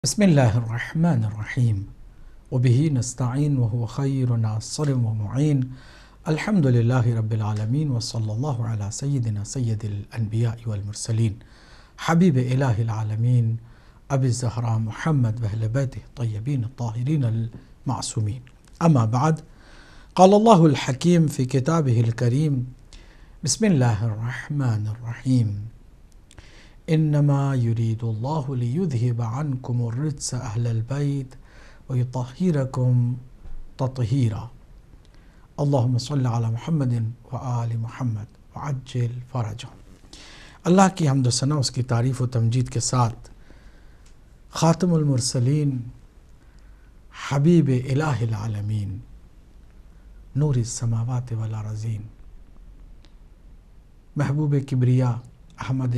بسم الله الرحمن الرحيم وبه نستعين وهو خير ناصر ومعين الحمد لله رب العالمين وصلى الله على سيدنا سيد الأنبياء والمرسلين حبيب إله العالمين أبي الزهراء محمد وأهل بيته الطيبين الطاهرين المعصومين. أما بعد، قال الله الحكيم في كتابه الكريم: بسم الله الرحمن الرحيم إنما يريد الله ليذهب عنكم الرجس أهل البيت ويطهركم تطهيرا. اللهم صل على محمد وآل محمد وعجل فرجهم. اللہ کی حمد و ثنا، اس کی تعریف و تمجید کے ساتھ خاتم المرسلین، حبیب الہ العالمین، نور السماوات والارضین، محبوب کبریا احمد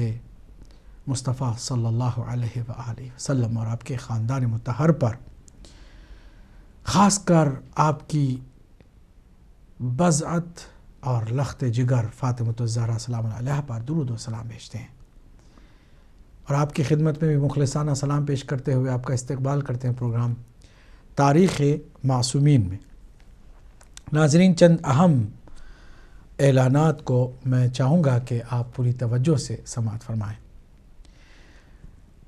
مصطفیٰ صلی اللہ علیہ وآلہ وسلم اور آپ کے خاندان مطہر پر، خاص کر آپ کی بضعت اور لخت جگر فاطمۃ الزہرا سلام علیہا پر درود و سلام بھیجتے ہیں، اور آپ کی خدمت میں بھی مخلصانہ سلام پیش کرتے ہوئے آپ کا استقبال کرتے ہیں پروگرام تاریخ معصومین میں۔ ناظرین، چند اہم اعلانات کو میں چاہوں گا کہ آپ پوری توجہ سے سماعت فرمائیں۔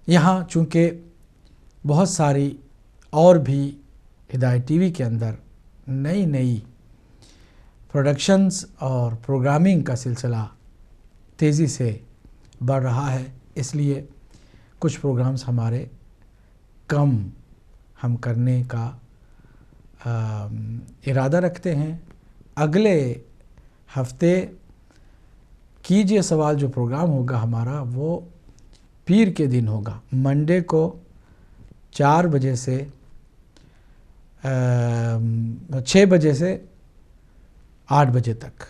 یہاں چونکہ بہت ساری اور بھی ہدایت ٹی وی کے اندر نئی پروڈکشنز اور پروگرامنگ کا سلسلہ تیزی سے بڑھ رہا ہے، اس لیے کچھ پروگرامز ہمارے کم ہم کرنے کا ارادہ رکھتے ہیں۔ اگلے ہفتے کیجئے سوال جو پروگرام ہوگا ہمارا، وہ پیر کے دن ہوگا، منڈے کو 4 بجے سے 6 بجے سے 8 بجے تک،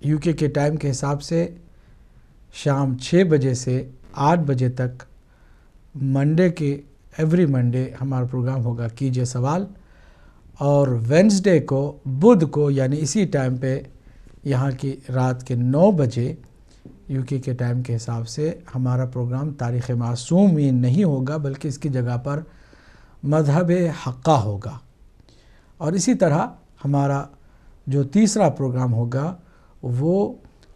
یو کے ٹائم کے حساب سے شام 6 بجے سے 8 بجے تک منڈے کے ایوری منڈے ہمارا پروگرام ہوگا کیجئے سوال، اور وینسڈے کو، بدھ کو، یعنی اسی ٹائم پہ یہاں کی رات کے 9 بجے یو کے ٹائم کے حساب سے ہمارا پروگرام تاریخ معصومین نہیں ہوگا، بلکہ اس کی جگہ پر مذہب حقہ ہوگا۔ اور اسی طرح ہمارا جو تیسرا پروگرام ہوگا وہ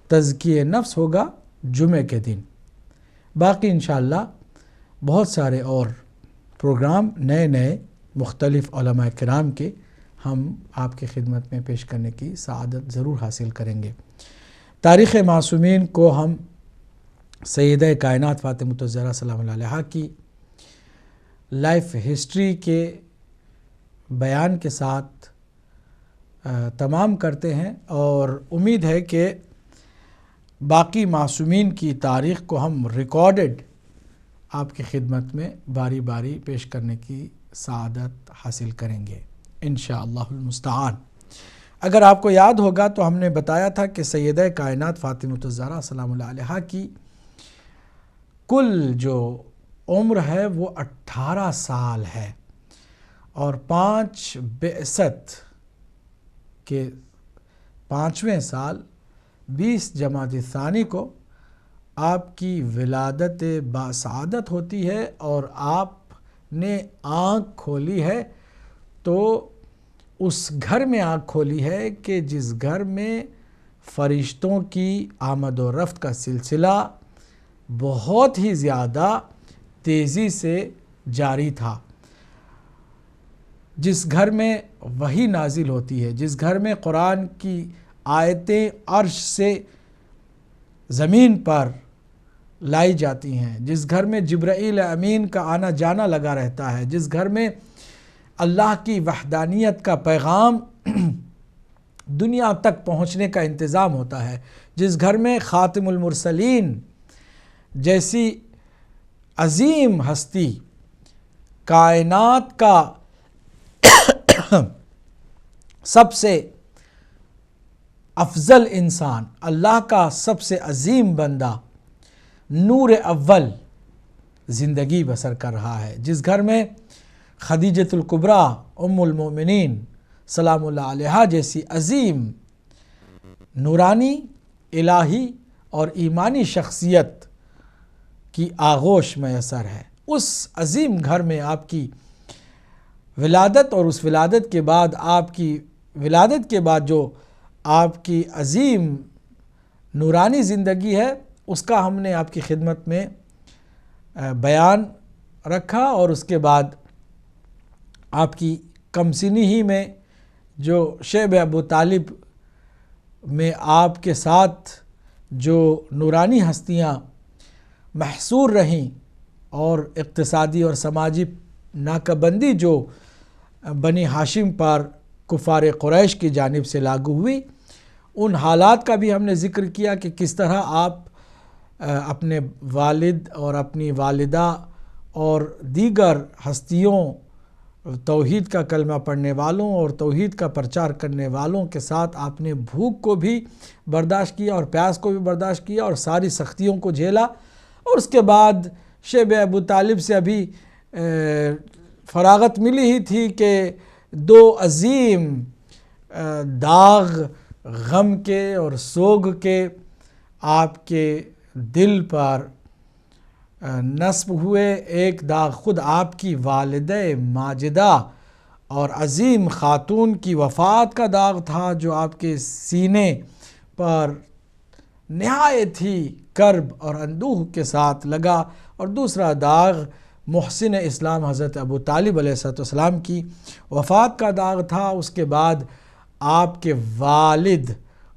تزکیہ نفس ہوگا جمعہ کے دن۔ باقی انشاءاللہ بہت سارے اور پروگرام نئے مختلف علماء کرام کے ہم آپ کی خدمت میں پیش کرنے کی سعادت ضرور حاصل کریں گے۔ تاریخ معصومین کو ہم سیدہ کائنات فاطمۃ الزہرا سلام علیہا کی لائف ہسٹری کے بیان کے ساتھ تمام کرتے ہیں، اور امید ہے کہ باقی معصومین کی تاریخ کو ہم ریکارڈڈ آپ کی خدمت میں باری باری پیش کرنے کی سعادت حاصل کریں گے انشاءاللہ المستعان۔ اگر آپ کو یاد ہوگا تو ہم نے بتایا تھا کہ سیدہ کائنات فاطمۃ الزہرا سلام علیہا کی کل جو عمر ہے وہ 18 سال ہے، اور 5 بعثت کے 5ویں سال 20 جمادی الثانی کو آپ کی ولادت باسعادت ہوتی ہے، اور آپ نے آنکھ کھولی ہے تو اس گھر میں آنکھ کھولی ہے کہ جس گھر میں فرشتوں کی آمد و رفت کا سلسلہ بہت ہی زیادہ تیزی سے جاری تھا، جس گھر میں وحی نازل ہوتی ہے، جس گھر میں قرآن کی آیتیں عرش سے زمین پر لائی جاتی ہیں، جس گھر میں جبرائیل امین کا آنا جانا لگا رہتا ہے، جس گھر میں اللہ کی وحدانیت کا پیغام دنیا تک پہنچنے کا انتظام ہوتا ہے، جس گھر میں خاتم المرسلین جیسی عظیم ہستی، کائنات کا سب سے افضل انسان، اللہ کا سب سے عظیم بندہ، نور اول زندگی بسر کر رہا ہے، جس گھر میں خدیجۃ الکبریٰ ام المؤمنین سلام اللہ علیہا جیسی عظیم نورانی، الہی اور ایمانی شخصیت کی آغوش میسر ہے، اس عظیم گھر میں آپ کی ولادت اور اس ولادت کے بعد آپ کی ولادت کے بعد جو آپ کی عظیم نورانی زندگی ہے اس کا ہم نے آپ کی خدمت میں بیان رکھا، اور اس کے بعد آپ کی کم سنی ہی میں جو شیب ابو طالب میں آپ کے ساتھ جو نورانی ہستیاں محصور رہیں اور اقتصادی اور سماجی ناکہ بندی جو بنی ہاشم پر کفار قریش کی جانب سے لاگو ہوئی، ان حالات کا بھی ہم نے ذکر کیا کہ کس طرح آپ اپنے والد اور اپنی والدہ اور دیگر ہستیوں، توحید کا کلمہ پڑھنے والوں اور توحید کا پرچار کرنے والوں کے ساتھ آپ نے بھوک کو بھی برداشت کیا اور پیاس کو بھی برداشت کیا اور ساری سختیوں کو جھیلا، اور اس کے بعد شیب ابو طالب سے ابھی فراغت ملی ہی تھی کہ دو عظیم داغ غم کے اور سوگ کے آپ کے دل پر نصب ہوئے۔ ایک داغ خود آپ کی والدہ ماجدہ اور عظیم خاتون کی وفات کا داغ تھا جو آپ کے سینے پر نہایت ہی کرب اور اندوہ کے ساتھ لگا، اور دوسرا داغ محسن اسلام حضرت ابو طالب علیہ السلام کی وفات کا داغ تھا۔ اس کے بعد آپ کے والد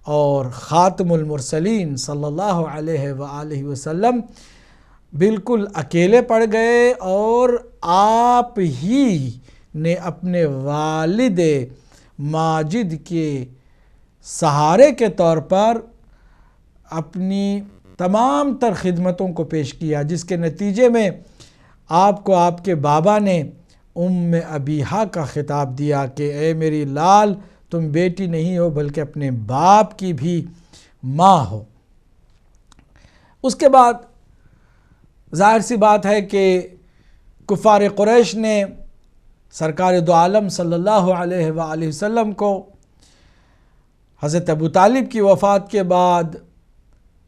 اور خاتم المرسلین صلی اللہ علیہ وآلہ وسلم بالکل اکیلے پڑ گئے، اور آپ ہی نے اپنے والد ماجد کے سہارے کے طور پر اپنی تمام تر خدمتوں کو پیش کیا، جس کے نتیجے میں آپ کو آپ کے بابا نے ام ابیہا کا خطاب دیا کہ اے میری لال، تم بیٹی نہیں ہو بلکہ اپنے باپ کی بھی ماں ہو۔ اس کے بعد ظاہر سی بات ہے کہ کفار قریش نے سرکار دو عالم صلی اللہ علیہ وآلہ وسلم کو حضرت ابو طالب کی وفات کے بعد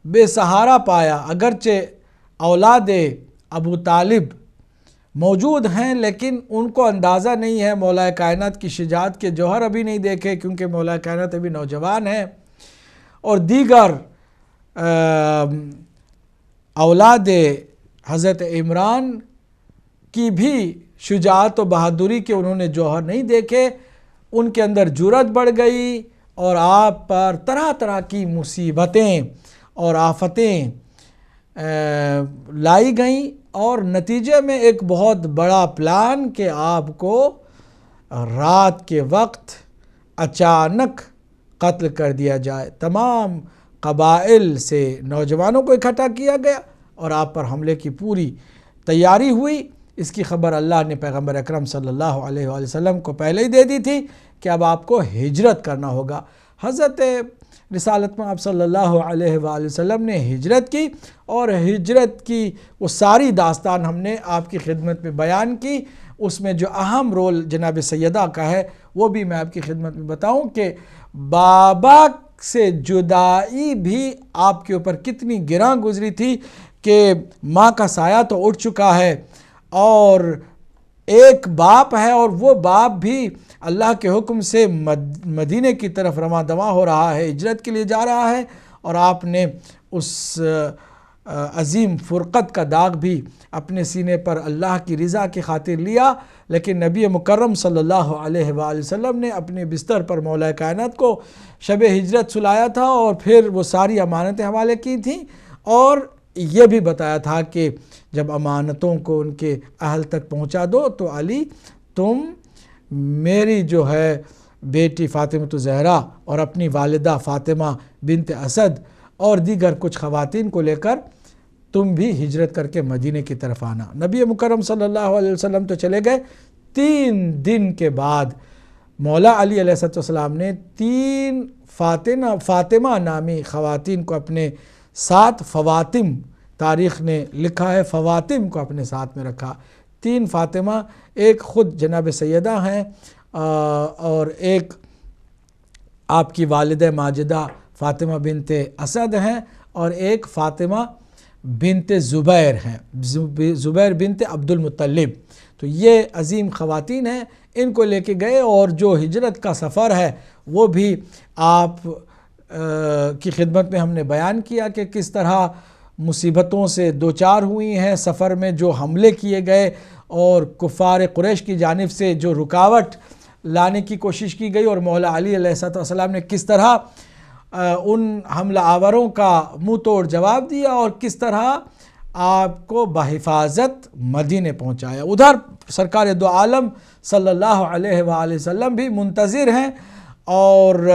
بے سہارا پایا۔ اگرچہ اولاد ابو طالب موجود ہیں لیکن ان کو اندازہ نہیں ہے، مولا کائنات کی شجاعت کے جوہر ابھی نہیں دیکھے کیونکہ مولا کائنات ابھی نوجوان ہیں، اور دیگر اولاد حضرت عمران کی بھی شجاعت و بہادری کے انہوں نے جوہر نہیں دیکھے۔ ان کے اندر جرأت بڑھ گئی اور آپ پر طرح طرح کی مصیبتیں اور آفتیں لائی گئیں، اور نتیجے میں ایک بہت بڑا پلان کہ آپ کو رات کے وقت اچانک قتل کر دیا جائے۔ تمام قبائل سے نوجوانوں کو اکٹھا کیا گیا اور آپ پر حملے کی پوری تیاری ہوئی۔ اس کی خبر اللہ نے پیغمبر اکرم صلی اللہ علیہ وآلہ وسلم کو پہلے ہی دے دی تھی کہ اب آپ کو ہجرت کرنا ہوگا۔ حضرت رسالت میں آپ صلی اللہ علیہ وآلہ وسلم نے ہجرت کی، اور ہجرت کی وہ ساری داستان ہم نے آپ کی خدمت میں بیان کی۔ اس میں جو اہم رول جناب سیدہ کا ہے وہ بھی میں آپ کی خدمت میں بتاؤں کہ بابا سے جدائی بھی آپ کے اوپر کتنی گراں گزری تھی کہ ماں کا سایہ تو اٹھ چکا ہے، اور ایک باپ ہے اور وہ باپ بھی اللہ کے حکم سے مدینے کی طرف رواں دواں ہو رہا ہے، ہجرت کے لیے جا رہا ہے، اور آپ نے اس عظیم فرقت کا داغ بھی اپنے سینے پر اللہ کی رضا کی خاطر لیا۔ لیکن نبی مکرم صلی اللہ علیہ وآلہ وسلم نے اپنے بستر پر مولا کائنات کو شب ہجرت سلایا تھا، اور پھر وہ ساری امانتیں حوالے کی تھیں، اور یہ بھی بتایا تھا کہ جب امانتوں کو ان کے اہل تک پہنچا دو تو علی تم میری جو ہے بیٹی فاطمہ زہرا اور اپنی والدہ فاطمہ بنت اسد اور دیگر کچھ خواتین کو لے کر تم بھی ہجرت کر کے مدینے کی طرف آنا۔ نبی مکرم صلی اللہ علیہ وسلم تو چلے گئے، 3 دن کے بعد مولا علی علیہ السلام نے 3 فاطمہ نامی خواتین کو اپنے ساتھ، فواتم تاریخ نے لکھا ہے، فواتم کو اپنے ساتھ میں رکھا۔ 3 فاطمہ، ایک خود جناب سیدہ ہیں، اور ایک آپ کی والدہ ماجدہ فاطمہ بنت اسد ہیں، اور ایک فاطمہ بنت زبیر ہیں، زبیر بنت عبد المطلب. تو یہ عظیم خواتین ہیں، ان کو لے کے گئے، اور جو ہجرت کا سفر ہے وہ بھی آپ کی خدمت میں ہم نے بیان کیا کہ کس طرح مصیبتوں سے دوچار ہوئی ہیں سفر میں، جو حملے کیے گئے اور کفار قریش کی جانب سے جو رکاوٹ لانے کی کوشش کی گئی، اور مولا علی علیہ السلام نے کس طرح ان حملہ آوروں کا منہ توڑ جواب دیا، اور کس طرح آپ کو بحفاظت مدینے پہنچایا. ادھر سرکار دو عالم صلی اللہ علیہ وآلہ وسلم بھی منتظر ہیں، اور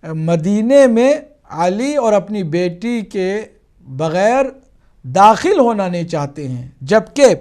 مدینے میں علی اور اپنی بیٹی کے بغیر داخل ہونا نہیں چاہتے ہیں، جبکہ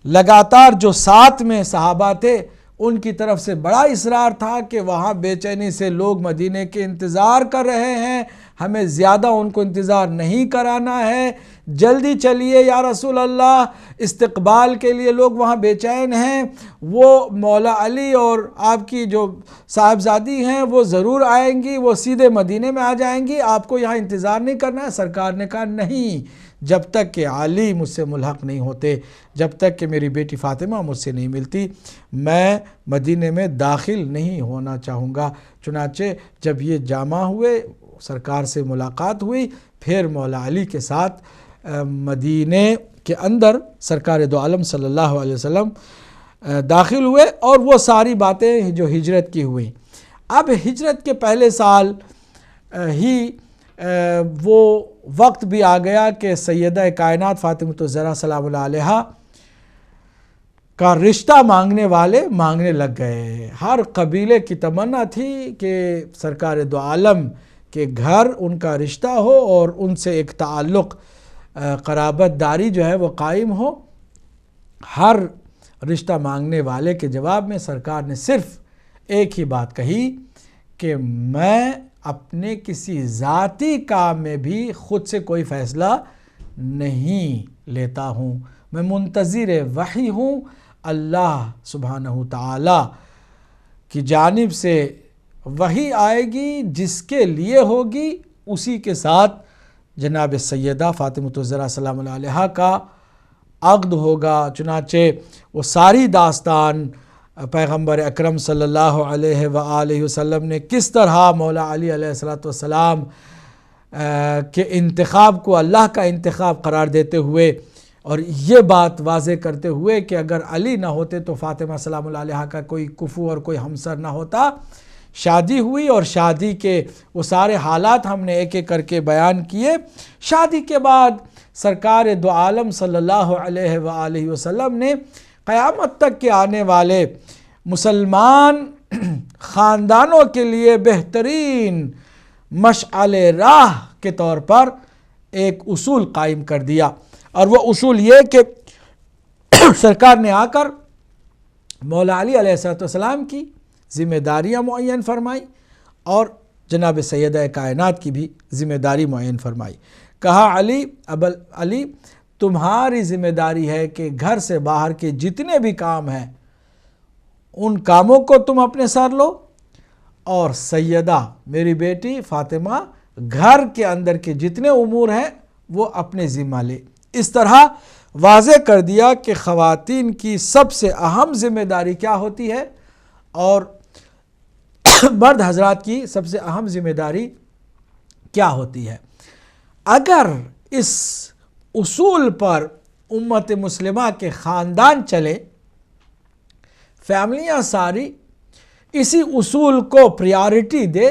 لگاتار جو ساتھ میں صحابہ تھے ان کی طرف سے بڑا اصرار تھا کہ وہاں بے چینی سے لوگ مدینے کے انتظار کر رہے ہیں، ہمیں زیادہ ان کو انتظار نہیں کرانا ہے، جلدی چلیے یا رسول اللہ، استقبال کے لیے لوگ وہاں بے چین ہیں. وہ مولا علی اور آپ کی جو صاحبزادی ہیں وہ ضرور آئیں گی، وہ سیدھے مدینے میں آ جائیں گی، آپ کو یہاں انتظار نہیں کرنا ہے. سرکار نے کہا نہیں، جب تک کہ علی مجھ سے ملحق نہیں ہوتے، جب تک کہ میری بیٹی فاطمہ مجھ سے نہیں ملتی، میں مدینے میں داخل نہیں ہونا چاہوں گا. چنانچہ جب یہ جامع ہوئے، سرکار سے ملاقات ہوئی، پھر مولا علی کے ساتھ مدینے کے اندر سرکار دو عالم صلی اللہ علیہ وسلم داخل ہوئے، اور وہ ساری باتیں جو ہجرت کی ہوئیں. اب ہجرت کے پہلے سال ہی وہ وقت بھی آ گیا کہ سیدہ کائنات فاطمۃ الزہرا سلام اللہ علیہا کا رشتہ مانگنے والے مانگنے لگ گئے. ہر قبیلے کی تمنا تھی کہ سرکار دو عالم کے گھر ان کا رشتہ ہو اور ان سے ایک تعلق قرابت داری جو ہے وہ قائم ہو. ہر رشتہ مانگنے والے کے جواب میں سرکار نے صرف ایک ہی بات کہی کہ میں اپنے کسی ذاتی کام میں بھی خود سے کوئی فیصلہ نہیں لیتا ہوں، میں منتظر وحی ہوں. اللہ سبحانہ تعالی کی جانب سے وحی آئے گی، جس کے لیے ہوگی اسی کے ساتھ جناب سیدہ فاطمۃ الزہرا سلام اللہ علیہا کا عقد ہوگا. چنانچہ وہ ساری داستان پیغمبر اکرم صلی اللہ علیہ وآلہ وسلم نے کس طرح مولا علی علیہ السلام کے انتخاب کو اللہ کا انتخاب قرار دیتے ہوئے، اور یہ بات واضح کرتے ہوئے کہ اگر علی نہ ہوتے تو فاطمہ سلام اللہ علیہا کا کوئی کفو اور کوئی ہمسر نہ ہوتا. شادی ہوئی، اور شادی کے وہ سارے حالات ہم نے ایک ایک کر کے بیان کیے. شادی کے بعد سرکار دو عالم صلی اللہ علیہ وآلہ وسلم نے قیامت تک کے آنے والے مسلمان خاندانوں کے لیے بہترین مشعل راہ کے طور پر ایک اصول قائم کر دیا، اور وہ اصول یہ کہ سرکار نے آ کر مولا علی علیہ السلام کی ذمہ داریاں معین فرمائی، اور جناب سیدہ کائنات کی بھی ذمہ داری معین فرمائی. کہا علی تمہاری ذمہ داری ہے کہ گھر سے باہر کے جتنے بھی کام ہیں ان کاموں کو تم اپنے سر لو، اور سیدہ میری بیٹی فاطمہ گھر کے اندر کے جتنے امور ہیں وہ اپنے ذمہ لے. اس طرح واضح کر دیا کہ خواتین کی سب سے اہم ذمہ داری کیا ہوتی ہے، اور مرد حضرات کی سب سے اہم ذمہ داری کیا ہوتی ہے. اگر اس اصول پر امت مسلمہ کے خاندان چلے، فیملیاں ساری اسی اصول کو پریارٹی دے،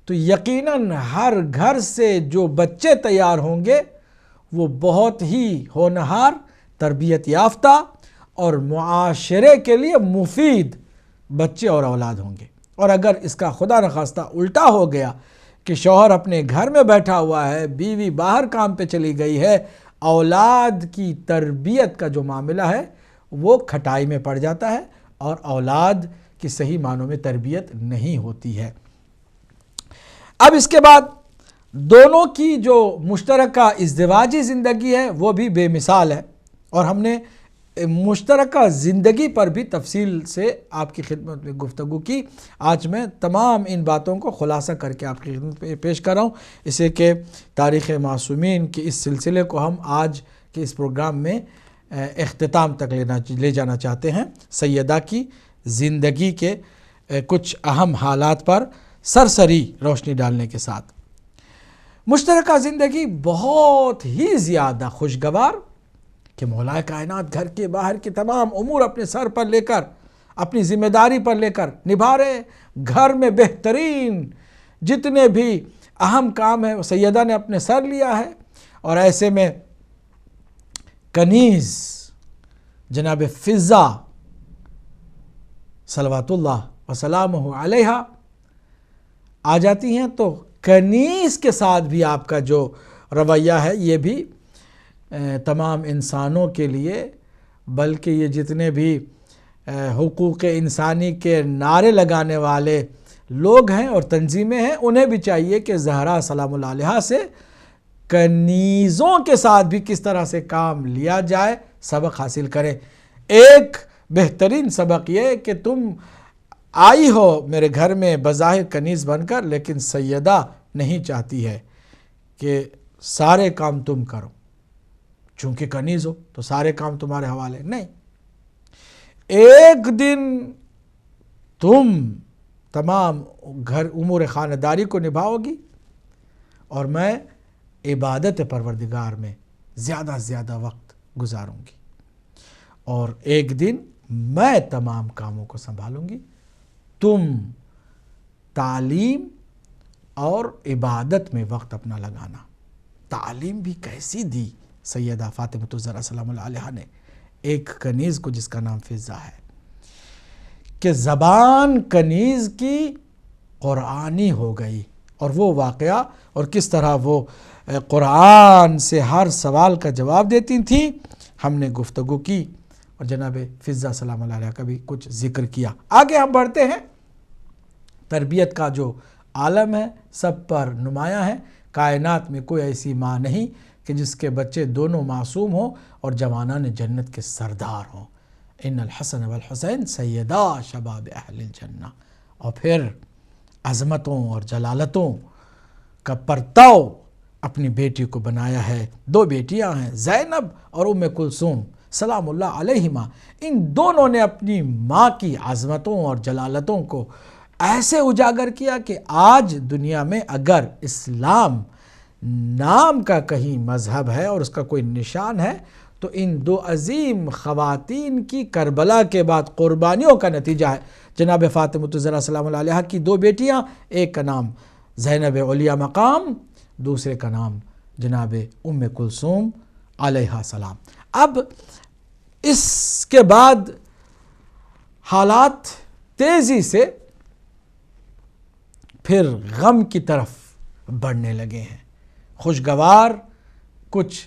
تو یقیناً ہر گھر سے جو بچے تیار ہوں گے وہ بہت ہی ہونہار، تربیت یافتہ اور معاشرے کے لیے مفید بچے اور اولاد ہوں گے. اور اگر اس کا خدا نخواستہ الٹا ہو گیا کہ شوہر اپنے گھر میں بیٹھا ہوا ہے، بیوی باہر کام پہ چلی گئی ہے، اولاد کی تربیت کا جو معاملہ ہے وہ کھٹائی میں پڑ جاتا ہے، اور اولاد کی صحیح معنوں میں تربیت نہیں ہوتی ہے. اب اس کے بعد دونوں کی جو مشترکہ ازدواجی زندگی ہے وہ بھی بے مثال ہے، اور ہم نے مشترکہ زندگی پر بھی تفصیل سے آپ کی خدمت میں گفتگو کی۔ آج میں تمام ان باتوں کو خلاصہ کر کے آپ کی خدمت میں پیش کر رہا ہوں، اسے کہ تاریخ معصومین کے اس سلسلے کو ہم آج کے اس پروگرام میں اختتام تک لے جانا چاہتے ہیں، سیدہ کی زندگی کے کچھ اہم حالات پر سرسری روشنی ڈالنے کے ساتھ۔ مشترکہ زندگی بہت ہی زیادہ خوشگوار کہ مولا کائنات گھر کے باہر کے تمام امور اپنے سر پر لے کر، اپنی ذمہ داری پر لے کر نبھا رہے۔ گھر میں بہترین جتنے بھی اہم کام ہیں وہ سیدہ نے اپنے سر لیا ہے، اور ایسے میں کنیز جناب فضہ صلوات اللہ وسلامہ علیہا آ جاتی ہیں، تو کنیز کے ساتھ بھی آپ کا جو رویہ ہے یہ بھی تمام انسانوں کے لیے، بلکہ یہ جتنے بھی حقوق انسانی کے نعرے لگانے والے لوگ ہیں اور تنظیمیں ہیں، انہیں بھی چاہیے کہ زہرا سلام اللہ علیہا سے کنیزوں کے ساتھ بھی کس طرح سے کام لیا جائے سبق حاصل کریں۔ ایک بہترین سبق یہ کہ تم آئی ہو میرے گھر میں بظاہر کنیز بن کر، لیکن سیدہ نہیں چاہتی ہے کہ سارے کام تم کرو، چونکہ کنیز ہو تو سارے کام تمہارے حوالے نہیں۔ ایک دن تم تمام گھر امور خانداری کو نبھاؤ گی اور میں عبادت پروردگار میں زیادہ سے زیادہ وقت گزاروں گی، اور ایک دن میں تمام کاموں کو سنبھالوں گی، تم تعلیم اور عبادت میں وقت اپنا لگانا۔ تعلیم بھی کیسی دی سیدہ فاطمہ الزہرا سلام اللہ علیہا نے ایک کنیز کو جس کا نام فضہ ہے، کہ زبان کنیز کی قرآنی ہو گئی، اور وہ واقعہ اور کس طرح وہ قرآن سے ہر سوال کا جواب دیتی تھیں ہم نے گفتگو کی، اور جناب فضہ سلام اللہ علیہا کا بھی کچھ ذکر کیا۔ آگے ہم بڑھتے ہیں۔ تربیت کا جو عالم ہے سب پر نمایاں ہے۔ کائنات میں کوئی ایسی ماں نہیں کہ جس کے بچے دونوں معصوم ہوں اور جوانان جنت کے سردار ہوں۔ ان الحسن والحسین سیدا شباب اہل الجنہ، اور پھر عظمتوں اور جلالتوں کا پرتاؤ اپنی بیٹی کو بنایا ہے۔ دو بیٹیاں ہیں، زینب اور ام کلثوم سلام اللہ علیہما۔ ان دونوں نے اپنی ماں کی عظمتوں اور جلالتوں کو ایسے اجاگر کیا کہ آج دنیا میں اگر اسلام نام کا کہیں مذہب ہے اور اس کا کوئی نشان ہے تو ان دو عظیم خواتین کی کربلا کے بعد قربانیوں کا نتیجہ ہے۔ جناب فاطمہ الزہرا سلام اللہ علیہا کی دو بیٹیاں، ایک کا نام زینب علیہ مقام، دوسرے کا نام جناب ام کلثوم علیہا السلام۔ اب اس کے بعد حالات تیزی سے پھر غم کی طرف بڑھنے لگے ہیں۔ خوشگوار کچھ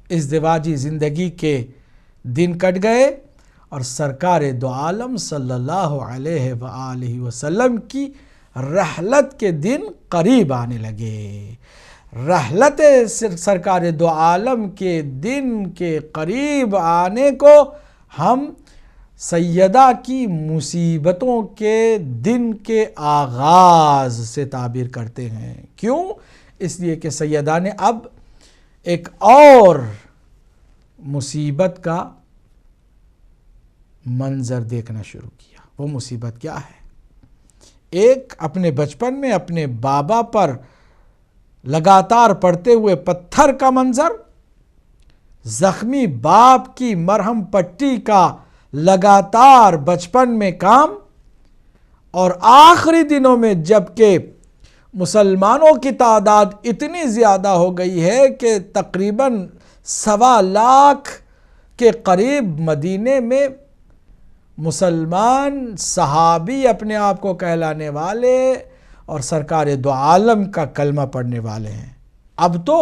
ازدواجی زندگی کے دن کٹ گئے اور سرکار دو عالم صلی اللہ علیہ وآلہ وسلم کی رحلت کے دن قریب آنے لگے۔ رحلت سرکار دو عالم کے دن کے قریب آنے کو ہم سیدہ کی مصیبتوں کے دن کے آغاز سے تعبیر کرتے ہیں۔ کیوں؟ اس لیے کہ سیدہ نے اب ایک اور مصیبت کا منظر دیکھنا شروع کیا۔ وہ مصیبت کیا ہے؟ ایک اپنے بچپن میں اپنے بابا پر لگاتار پڑتے ہوئے پتھر کا منظر، زخمی باپ کی مرہم پٹی کا لگاتار بچپن میں کام، اور آخری دنوں میں جب کہ مسلمانوں کی تعداد اتنی زیادہ ہو گئی ہے کہ تقریباً 1.25 لاکھ کے قریب مدینے میں مسلمان صحابی اپنے آپ کو کہلانے والے اور سرکار دو عالم کا کلمہ پڑھنے والے ہیں، اب تو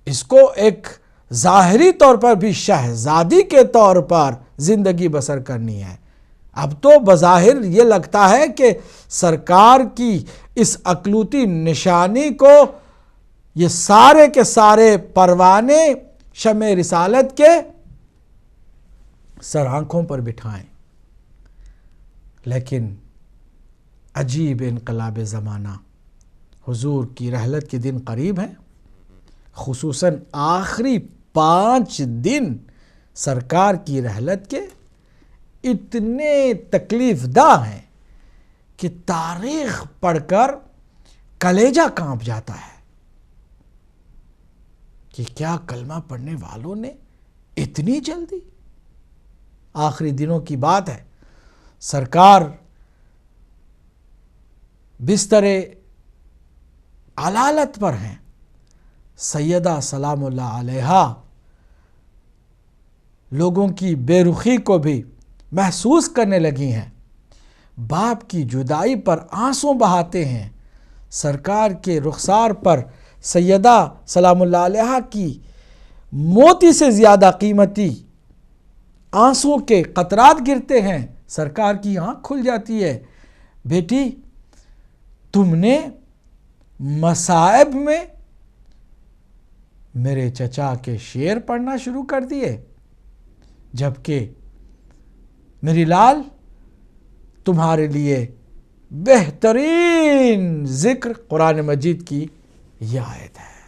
اس کو ایک ظاہری طور پر بھی شہزادی کے طور پر زندگی بسر کرنی ہے۔ اب تو بظاہر یہ لگتا ہے کہ سرکار کی اس اقلوتی نشانی کو یہ سارے کے سارے پروانے شمع رسالت کے سر آنکھوں پر بٹھائیں، لیکن عجیب انقلاب زمانہ، حضور کی رحلت کے دن قریب ہیں، خصوصاً آخری 5 دن سرکار کی رحلت کے اتنے تکلیف دہ ہیں کہ تاریخ پڑھ کر کلیجہ کانپ جاتا ہے کہ کیا کلمہ پڑھنے والوں نے اتنی جلدی. آخری دنوں کی بات ہے، سرکار بستر علالت پر ہیں، سیدہ سلام اللہ علیہا لوگوں کی بے رخی کو بھی محسوس کرنے لگی ہیں، باپ کی جدائی پر آنسو بہاتے ہیں. سرکار کے رخسار پر سیدہ سلام اللہ علیہا کی موتی سے زیادہ قیمتی آنسو کے قطرات گرتے ہیں. سرکار کی آنکھ کھل جاتی ہے، بیٹی تم نے مصائب میں میرے چچا کے شعر پڑھنا شروع کر دیے، جبکہ میری لال تمہارے لیے بہترین ذکر قرآن مجید کی یہ آیت ہے،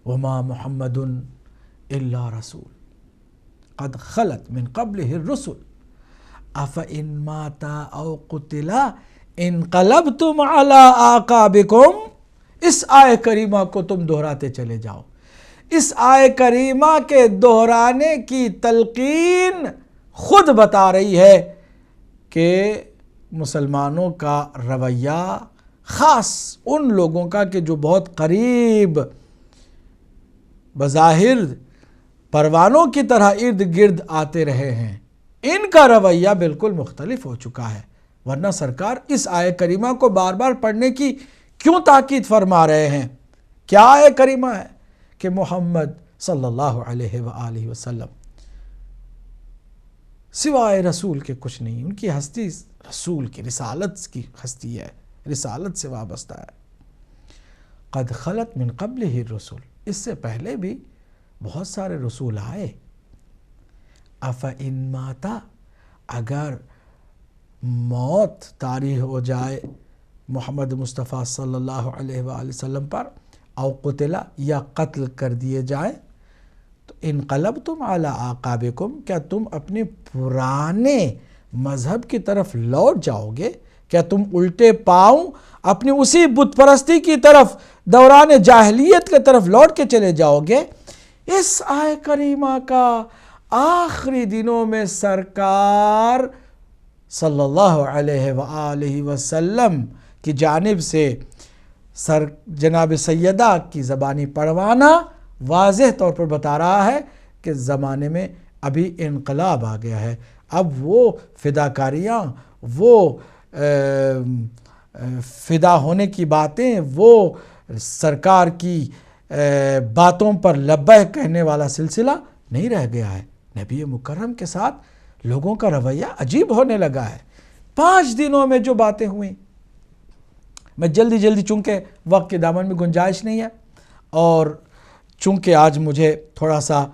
وما محمد الا رسول قد خلت من قبلہ الرسل افإن مات او قتل انقلبتم علی اعقابکم. اس آیہ کریمہ کو تم دہراتے چلے جاؤ. اس آیہ کریمہ کے دہرانے کی تلقین خود بتا رہی ہے کہ مسلمانوں کا رویہ، خاص ان لوگوں کا کہ جو بہت قریب بظاہر پروانوں کی طرح ارد گرد آتے رہے ہیں، ان کا رویہ بالکل مختلف ہو چکا ہے. ورنہ سرکار اس آیہ کریمہ کو بار بار پڑھنے کی کیوں تاکید فرما رہے ہیں؟ کیا آیہ کریمہ ہے کہ محمد صلی اللہ علیہ وآلہ وسلم سوائے رسول کے کچھ نہیں، ان کی ہستی رسول کی رسالت کی ہستی ہے، رسالت سے وابستہ ہے. قد خلت من قبلہ الرسل، اس سے پہلے بھی بہت سارے رسول آئے. افإن مات، اگر موت طاری ہو جائے محمد مصطفیٰ صلی اللہ علیہ وآلہ وسلم پر، او قتل، یا قتل کر دیے جائیں، تو انقلبتم علی اعقابکم، کیا تم اپنے پرانے مذہب کی طرف لوٹ جاؤ گے؟ کیا تم الٹے پاؤں اپنی اسی بت پرستی کی طرف، دوران جاہلیت کی طرف لوٹ کے چلے جاؤ گے؟ اس آیہ کریمہ کا آخری دنوں میں سرکار صلی اللہ علیہ وآلہ وسلم کی جانب سے جناب سیدہ کی زبانی پڑھوانا واضح طور پر بتا رہا ہے کہ زمانے میں ابھی انقلاب آ گیا ہے. اب وہ فداکاریاں، وہ فدا ہونے کی باتیں، وہ سرکار کی باتوں پر لبیک کہنے والا سلسلہ نہیں رہ گیا ہے. نبی مکرم کے ساتھ لوگوں کا رویہ عجیب ہونے لگا ہے. 5 دنوں میں جو باتیں ہوئیں، میں جلدی چونکہ وقت کے دامن میں گنجائش نہیں ہے، اور چونکہ آج مجھے تھوڑا سا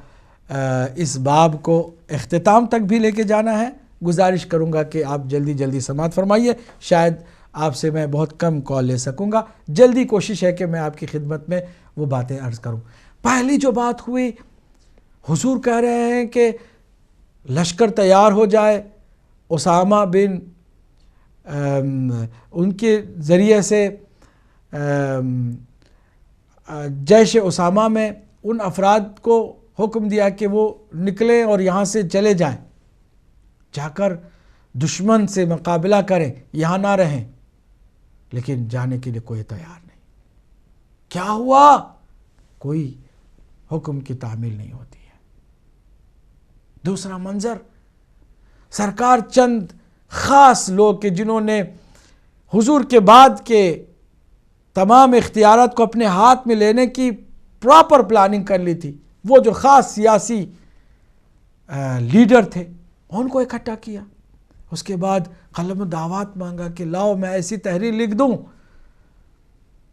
اس باب کو اختتام تک بھی لے کے جانا ہے، گزارش کروں گا کہ آپ جلدی سماعت فرمائیے. شاید آپ سے میں بہت کم کال لے سکوں گا، جلدی کوشش ہے کہ میں آپ کی خدمت میں وہ باتیں عرض کروں. پہلی جو بات ہوئی، حضور کہہ رہے ہیں کہ لشکر تیار ہو جائے، اسامہ بن ان کے ذریعے سے جیش اسامہ میں ان افراد کو حکم دیا کہ وہ نکلیں اور یہاں سے چلے جائیں، جا کر دشمن سے مقابلہ کریں، یہاں نہ رہیں. لیکن جانے کے لیے کوئی تیار نہیں. کیا ہوا؟ کوئی حکم کی تعمیل نہیں ہوتی ہے. دوسرا منظر، سرکار چند خاص لوگ کہ جنہوں نے حضور کے بعد کے تمام اختیارات کو اپنے ہاتھ میں لینے کی پراپر پلاننگ کر لی تھی، وہ جو خاص سیاسی لیڈر تھے، ان کو اکٹھا کیا. اس کے بعد قلم دعوات مانگا کہ لاؤ میں ایسی تحریر لکھ دوں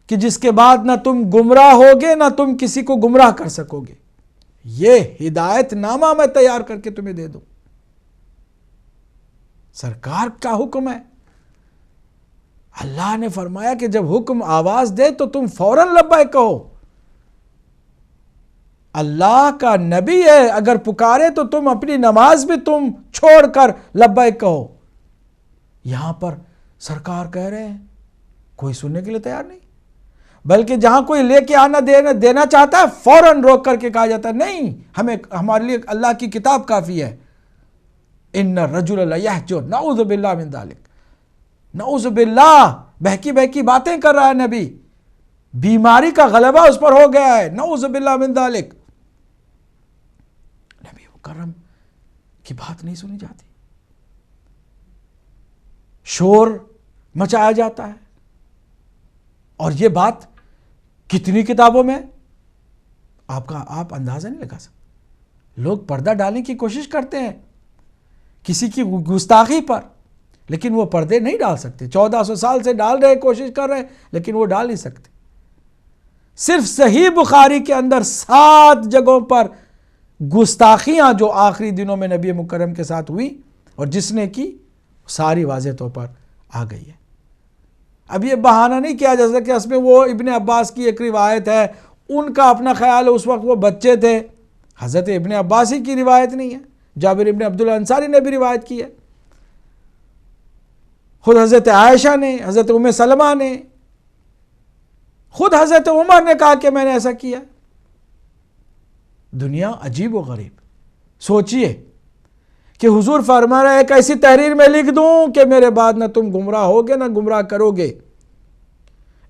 کہ جس کے بعد نہ تم گمراہ ہوگے نہ تم کسی کو گمراہ کر سکو گے. یہ ہدایت نامہ میں تیار کر کے تمہیں دے دوں. سرکار کا حکم ہے. اللہ نے فرمایا کہ جب حکم آواز دے تو تم فوراً لبیک کہو. اللہ کا نبی ہے، اگر پکارے تو تم اپنی نماز بھی تم چھوڑ کر لبیک کہو. یہاں پر سرکار کہہ رہے ہیں، کوئی سننے کے لیے تیار نہیں، بلکہ جہاں کوئی لے کے آنا دینا چاہتا ہے فوراً روک کر کے کہا جاتا ہے نہیں، ہمارے لیے اللہ کی کتاب کافی ہے. ان الرجل لیہجر، نعوذ باللہ من ذالک، نعوذ باللہ، بہکی بہکی باتیں کر رہا ہے نبی، بیماری کا غلبہ اس پر ہو گیا ہے، نعوذ باللہ من ذالک. نبی مکرم کی بات نہیں سنی جاتی، شور مچایا جاتا ہے. اور یہ بات کتنی کتابوں میں آپ اندازہ نہیں لگا سکتے. لوگ پردہ ڈالنے کی کوشش کرتے ہیں کسی کی گستاخی پر، لیکن وہ پردے نہیں ڈال سکتے. 1400 سال سے ڈال رہے، کوشش کر رہے، لیکن وہ ڈال نہیں سکتے. صرف صحیح بخاری کے اندر 7 جگہوں پر گستاخیاں جو آخری دنوں میں نبی مکرم کے ساتھ ہوئی اور جس نے کی ساری واضح طور پر آ گئی ہے. اب یہ بہانہ نہیں کیا جا سکتا کہ اس میں وہ ابن عباس کی ایک روایت ہے، ان کا اپنا خیال ہے، اس وقت وہ بچے تھے. حضرت ابن عباس ہی کی روایت نہیں ہے، جابر ابن عبداللہ انصاری نے بھی روایت کی ہے، خود حضرت عائشہ نے، حضرت ام سلمہ نے، خود حضرت عمر نے کہا کہ میں نے ایسا کیا. دنیا عجیب و غریب. سوچئے کہ حضور فرما رہے ایک ایسی تحریر میں لکھ دوں کہ میرے بعد نہ تم گمراہ ہوگے نہ گمراہ کرو گے،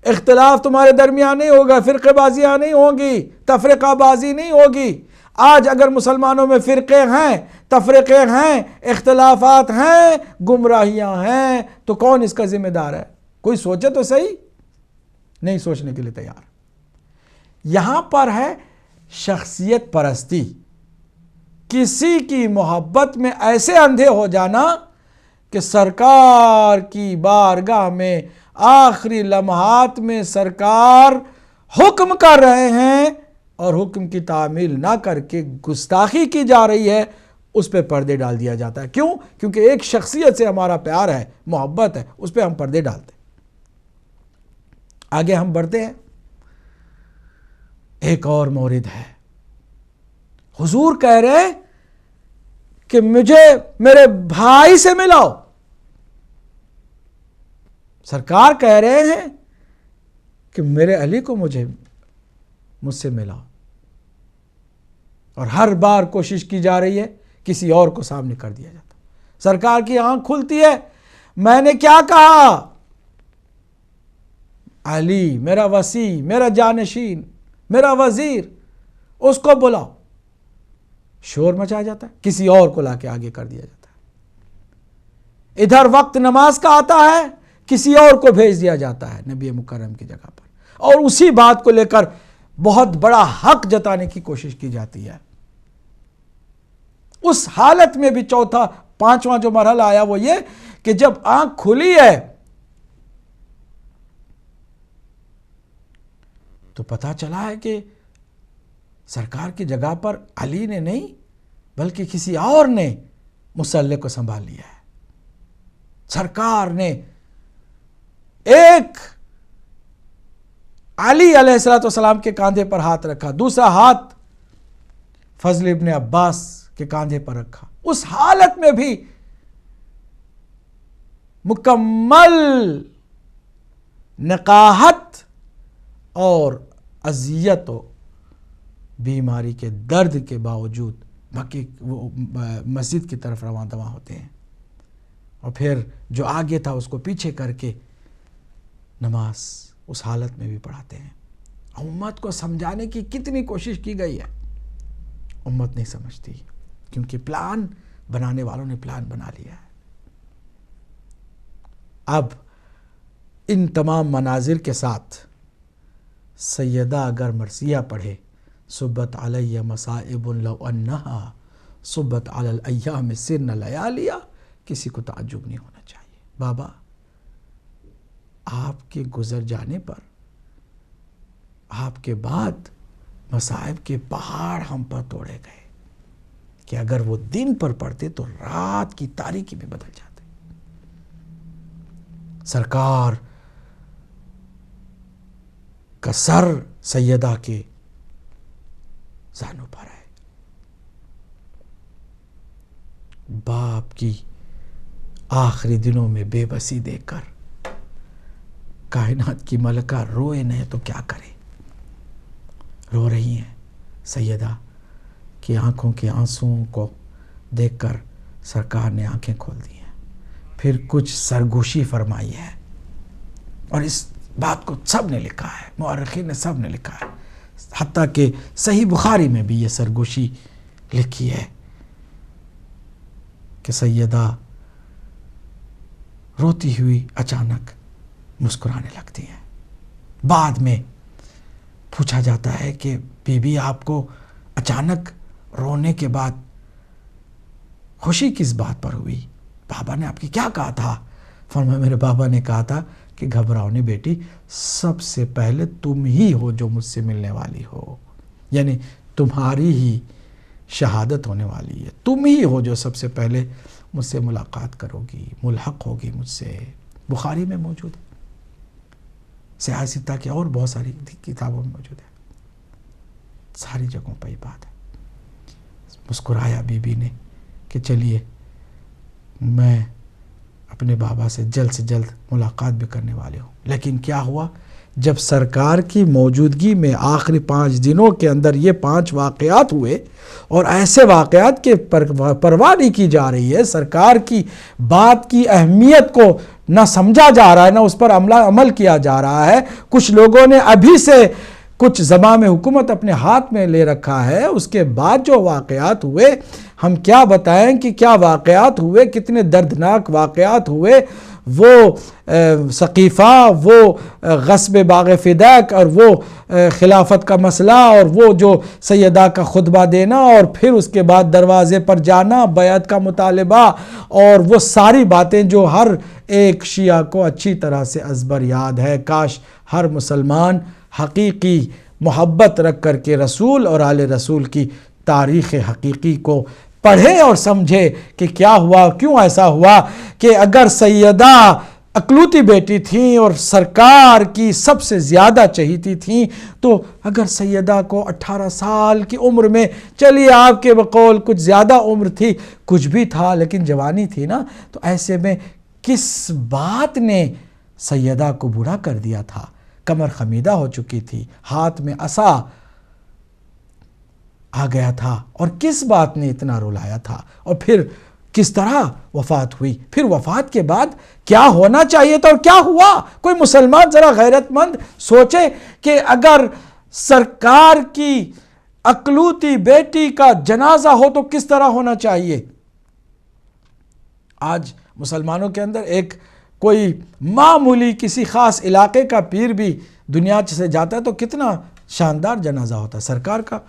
اختلاف تمہارے درمیان نہیں ہوگا، فرقے بازیاں نہیں ہوں گی، تفرقہ بازی نہیں ہوگی. آج اگر مسلمانوں میں فرقے ہیں، تفرقے ہیں، اختلافات ہیں، گمراہیاں ہیں، تو کون اس کا ذمہ دار ہے؟ کوئی سوچے تو صحیح. نہیں سوچنے کے لیے تیار. یہاں پر ہے شخصیت پرستی، کسی کی محبت میں ایسے اندھے ہو جانا کہ سرکار کی بارگاہ میں آخری لمحات میں سرکار حکم کر رہے ہیں اور حکم کی تعمیل نہ کر کے گستاخی کی جا رہی ہے، اس پہ پردے ڈال دیا جاتا ہے. کیوں؟ کیونکہ ایک شخصیت سے ہمارا پیار ہے، محبت ہے، اس پہ ہم پردے ڈالتے ہیں. آگے ہم بڑھتے ہیں. ایک اور مورد ہے، حضور کہہ رہے کہ مجھے میرے بھائی سے ملاؤ. سرکار کہہ رہے ہیں کہ میرے علی کو مجھ سے ملاؤ، اور ہر بار کوشش کی جا رہی ہے کسی اور کو سامنے کر دیا جاتا. سرکار کی آنکھ کھلتی ہے، میں نے کیا کہا؟ علی میرا وصی، میرا جانشین، میرا وزیر، اس کو بلاؤ. شور مچایا جاتا ہے، کسی اور کو لا کے آگے کر دیا جاتا ہے. ادھر وقت نماز کا آتا ہے، کسی اور کو بھیج دیا جاتا ہے نبی مکرم کی جگہ پر، اور اسی بات کو لے کر بہت بڑا حق جتانے کی کوشش کی جاتی ہے. اس حالت میں بھی پانچواں جو مرحلہ آیا وہ یہ کہ جب آنکھ کھلی ہے تو پتہ چلا ہے کہ سرکار کی جگہ پر علی نے نہیں بلکہ کسی اور نے مصلی کو سنبھال لیا ہے. سرکار نے ایک علی علیہ السلام کے کاندھے پر ہاتھ رکھا، دوسرا ہاتھ فضل ابن عباس کے کاندھے پر رکھا. اس حالت میں بھی مکمل نقاہت اور اذیت و بیماری کے درد کے باوجود مسجد کی طرف رواں دواں ہوتے ہیں، اور پھر جو آگے تھا اس کو پیچھے کر کے نماز اس حالت میں بھی پڑھاتے ہیں. امت کو سمجھانے کی کتنی کوشش کی گئی ہے، امت نہیں سمجھتی، کیونکہ پلان بنانے والوں نے پلان بنا لیا ہے. اب ان تمام مناظر کے ساتھ سیدہ اگر مرثیہ پڑھے، صبت علیہ مصائب لو انہا صبت علی الایام سرن لیالیا، کسی کو تعجب نہیں ہونا چاہیے. بابا آپ کے گزر جانے پر، آپ کے بعد مصائب کے پہاڑ ہم پر توڑے گئے کہ اگر وہ دن پر پڑتے تو رات کی تاریکی میں بدل جاتے. سرکار کا سر سیدہ کے زانوں پر ہے. باپ کی آخری دنوں میں بے بسی دیکھ کر کائنات کی ملکہ روئے نہیں تو کیا کرے. رو رہی ہیں. سیدہ کی آنکھوں کے آنسوؤں کو دیکھ کر سرکار نے آنکھیں کھول دی ہیں. پھر کچھ سرگوشی فرمائی ہے اور اس بات کو سب نے لکھا ہے، مورخین نے سب نے لکھا ہے، حتیٰ کہ صحیح بخاری میں بھی یہ سرگوشی لکھی ہے کہ سیدہ روتی ہوئی اچانک مسکرانے لگتی ہیں. بعد میں پوچھا جاتا ہے کہ بی بی آپ کو اچانک رونے کے بعد خوشی کس بات پر ہوئی؟ بابا نے آپ کی کیا کہا تھا؟ فرمایا میرے بابا نے کہا تھا کہ گھبراؤ نہیں بیٹی، سب سے پہلے تم ہی ہو جو مجھ سے ملنے والی ہو، یعنی تمہاری ہی شہادت ہونے والی ہے، تم ہی ہو جو سب سے پہلے مجھ سے ملاقات کرو گی، ملحق ہوگی مجھ سے. بخاری میں موجود ہے، سیاہ ستہ کی اور بہت ساری کتابوں میں موجود ہے، ساری جگہوں پہ یہ بات ہے. مسکرایا بی بی نے کہ چلیے میں اپنے بابا سے جلد ملاقات بھی کرنے والے ہوں. لیکن کیا ہوا؟ جب سرکار کی موجودگی میں آخری 5 دنوں کے اندر یہ 5 واقعات ہوئے اور ایسے واقعات کے پرواہ نہیں کی جا رہی ہے، سرکار کی بات کی اہمیت کو نہ سمجھا جا رہا ہے، نہ اس پر عمل کیا جا رہا ہے. کچھ لوگوں نے ابھی سے کچھ زمام حکومت اپنے ہاتھ میں لے رکھا ہے. اس کے بعد جو واقعات ہوئے ہم کیا بتائیں کہ کیا واقعات ہوئے، کتنے دردناک واقعات ہوئے. وہ سقیفہ، وہ غصب باغ فدق، اور وہ خلافت کا مسئلہ، اور وہ جو سیدہ کا خطبہ دینا، اور پھر اس کے بعد دروازے پر جانا، بیعت کا مطالبہ، اور وہ ساری باتیں جو ہر ایک شیعہ کو اچھی طرح سے ازبر یاد ہے. کاش ہر مسلمان حقیقی محبت رکھ کر کے رسول اور آل رسول کی تاریخ حقیقی کو پڑھے اور سمجھے کہ کیا ہوا، کیوں ایسا ہوا کہ اگر سیدہ اکلوتی بیٹی تھیں اور سرکار کی سب سے زیادہ چہیتی تھیں، تو اگر سیدہ کو 18 سال کی عمر میں، چلیے آپ کے بقول کچھ زیادہ عمر تھی، کچھ بھی تھا لیکن جوانی تھی نا، تو ایسے میں کس بات نے سیدہ کو بوڑھا کر دیا تھا؟ کمر خمیدہ ہو چکی تھی، ہاتھ میں عصا آ گیا تھا، اور کس بات نے اتنا رلایا تھا، اور پھر کس طرح وفات ہوئی. پھر وفات کے بعد کیا ہونا چاہیے تھا اور کیا ہوا؟ کوئی مسلمان ذرا غیرت مند سوچے کہ اگر سرکار کی اکلوتی بیٹی کا جنازہ ہو تو کس طرح ہونا چاہیے. آج مسلمانوں کے اندر ایک کوئی معمولی کسی خاص علاقے کا پیر بھی دنیا سے جاتا ہے تو کتنا شاندار جنازہ ہوتا ہے. سرکار کا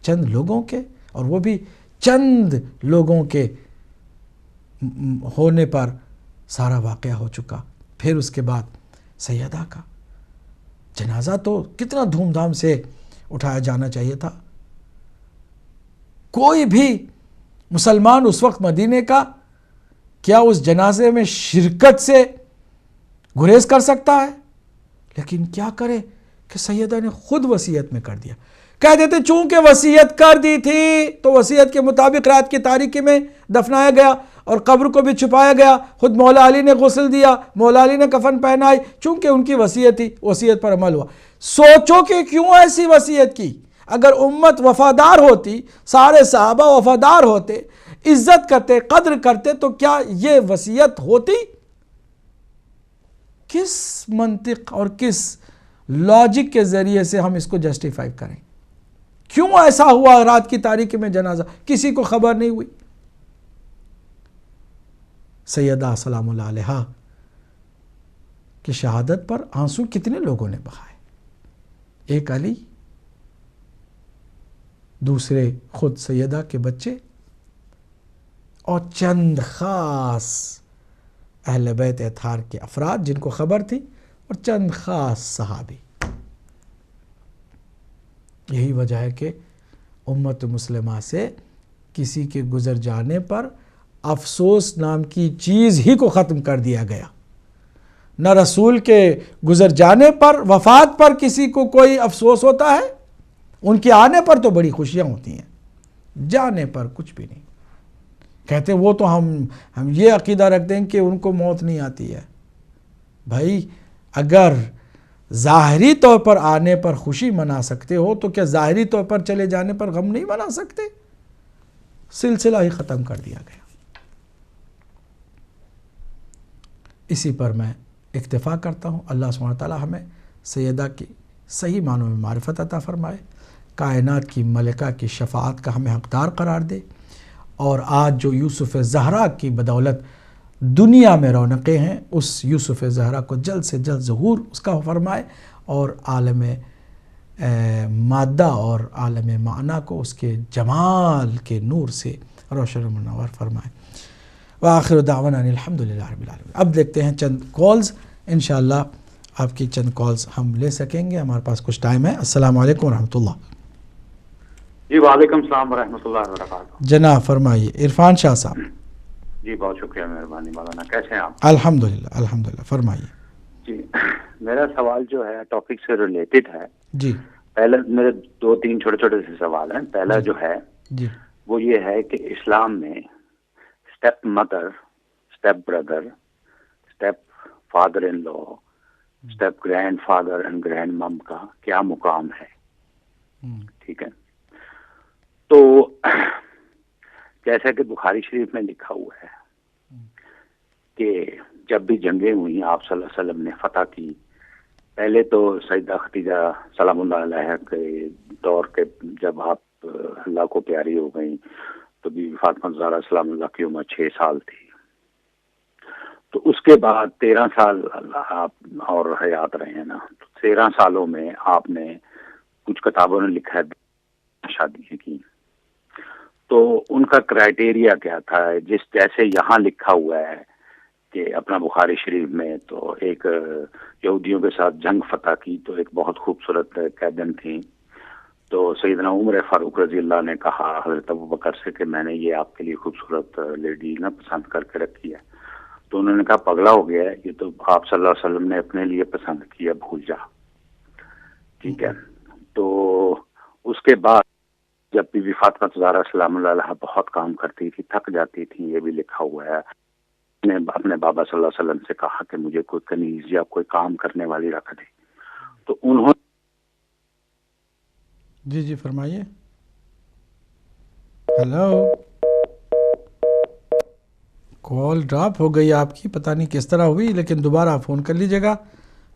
چند لوگوں کے، اور وہ بھی چند لوگوں کے ہونے پر سارا واقعہ ہو چکا. پھر اس کے بعد سیدہ کا جنازہ تو کتنا دھوم دھام سے اٹھایا جانا چاہیے تھا. کوئی بھی مسلمان اس وقت مدینے کا کیا اس جنازے میں شرکت سے گریز کر سکتا ہے؟ لیکن کیا کرے کہ سیدہ نے خود وصیت میں کر دیا. کہہ دیتے چونکہ وصیت کر دی تھی تو وصیت کے مطابق رات کی تاریکی میں دفنایا گیا اور قبر کو بھی چھپایا گیا. خود مولا علی نے غسل دیا، مولا علی نے کفن پہنائی، چونکہ ان کی وصیت تھی، وصیت پر عمل ہوا. سوچو کہ کیوں ایسی وصیت کی. اگر امت وفادار ہوتی، سارے صحابہ وفادار ہوتے، عزت کرتے، قدر کرتے، تو کیا یہ وصیت ہوتی؟ کس منطق اور کس لاجک کے ذریعے سے ہم اس کو جسٹیفائی کریں؟ کیوں ایسا ہوا رات کی تاریکی میں جنازہ؟ کسی کو خبر نہیں ہوئی. سیدہ سلام اللہ علیہا کی شہادت پر آنسو کتنے لوگوں نے بہائے. ایک علی، دوسرے خود سیدہ کے بچے، اور چند خاص اہل بیت اطہار کے افراد جن کو خبر تھی، اور چند خاص صحابی. یہی وجہ ہے کہ امت مسلمہ سے کسی کے گزر جانے پر افسوس نام کی چیز ہی کو ختم کر دیا گیا. نہ رسول کے گزر جانے پر، وفات پر کسی کو کوئی افسوس ہوتا ہے. ان کے آنے پر تو بڑی خوشیاں ہوتی ہیں، جانے پر کچھ بھی نہیں. کہتے وہ تو ہم یہ عقیدہ رکھتے ہیں کہ ان کو موت نہیں آتی ہے. بھائی اگر ظاہری طور پر آنے پر خوشی منا سکتے ہو تو کیا ظاہری طور پر چلے جانے پر غم نہیں منا سکتے؟ سلسلہ ہی ختم کر دیا گیا. اسی پر میں اکتفا کرتا ہوں. اللہ سبحانہ تعالی ہمیں سیدہ کی صحیح معنوں میں معرفت عطا فرمائے، کائنات کی ملکہ کی شفاعت کا ہمیں حقدار قرار دے، اور آج جو یوسف زہرا کی بدولت دنیا میں رونقیں ہیں، اس یوسف زہرا کو جلد سے جلد ظہور اس کا فرمائے، اور عالم مادہ اور عالم معنی کو اس کے جمال کے نور سے روشن و منور فرمائے. وآخر دعوانا الحمدللہ رب العالمین. اب دیکھتے ہیں چند کالز، انشاءاللہ آپ کی چند کالز ہم لے سکیں گے، ہمارے پاس کچھ ٹائم ہے. السلام علیکم ورحمۃ اللہ. جی وعلیکم السلام ورحمۃ اللہ وبرکاتہ. جناب فرمائیے. عرفان شاہ صاحب. جی بہت شکریہ، مہربانی مولانا. کیسے ہیں آپ؟ الحمدللہ فرمائیے. جی میرا سوال جو ہے ٹاپک سے ریلیٹڈ ہے. جی پہلے میرے 2-3 چھوٹے سے سوال ہیں. پہلا جو ہے جی وہ یہ ہے کہ اسلام میں step mother, step brother, step father in law, step grand father and grand مم کا کیا مقام ہے؟ ٹھیک ہے. تو جیسا کہ بخاری شریف میں لکھا ہوا ہے کہ جب بھی جنگیں ہوئی آپ صلی اللہ علیہ وسلم نے فتح کی، پہلے تو سیدہ ختیجہ سلام اللہ علیہ کے دور کے جب آپ اللہ کو پیاری ہو گئیں تو بی بی فاطمہ زہرا سلام اللہ کی عمر 6 سال تھی. تو اس کے بعد 13 سال آپ اور حیات رہے ہیں نا. 13 سالوں میں آپ نے کچھ کتابوں نے لکھا ہے شادی کی. تو ان کا کرائٹیریا کیا تھا؟ جیسے یہاں لکھا ہوا ہے کہ اپنا بخاری شریف میں تو ایک یہودیوں کے ساتھ جنگ فتح کی تو ایک بہت خوبصورت قیدن تھی. تو سیدنا عمر فاروق رضی اللہ نے کہا حضرت ابوبکر سے کہ میں نے یہ آپ کے لیے خوبصورت لیڈی نا پسند کر کے رکھی ہے. تو انہوں نے کہا پگلا ہو گیا ہے، یہ تو آپ صلی اللہ علیہ وسلم نے اپنے لیے پسند کیا، بھول جا. ٹھیک ہے. تو اس کے بعد جب بی بی فاطمہ زہرا سلام اللہ علیہ بہت کام کرتی تھی، تھک جاتی تھی، یہ بھی لکھا ہوا ہے. نے اپنے بابا صلی اللہ علیہ وسلم سے کہا کہ مجھے کوئی کنیز یا کوئی کام کرنے والی رکھ دے. تو انہوں جی فرمائیے. ہیلو، کال ڈراپ ہو گئی آپ کی، پتہ نہیں کس طرح ہوئی، لیکن دوبارہ فون کر لیجیے گا.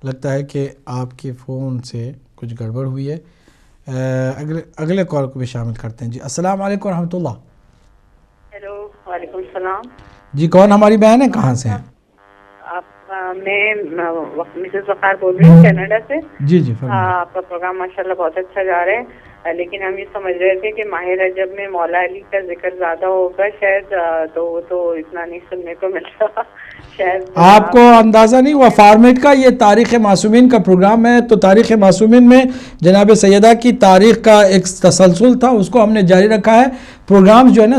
لگتا ہے کہ آپ کے فون سے کچھ گڑبڑ ہوئی ہے. اگلے کال کو بھی شامل کرتے ہیں. جی السلام علیکم ورحمۃ اللہ. ہیلو، وعلیکم السلام. جی کون ہماری بہن ہے، کہاں سے ہیں آپ؟ میں مسز وقار بول رہی ہوں کینیڈا سے. جی فرمائیے. آپ کا پروگرام ماشاءاللہ بہت اچھا جا رہا ہے، لیکن ہم یہ سمجھ رہے تھے کہ ماہ رجب میں مولا علی کا ذکر زیادہ ہوگا شاید، تو وہ تو اتنا نہیں سننے کو مل رہا شاید. آپ کو اندازہ نہیں ہوا فارمیٹ کا؟ یہ تاریخ معصومین کا پروگرام ہے، تو تاریخ معصومین میں جناب سیدہ کی تاریخ کا ایک تسلسل تھا، اس کو ہم نے جاری رکھا ہے. پروگرامز جو ہے نا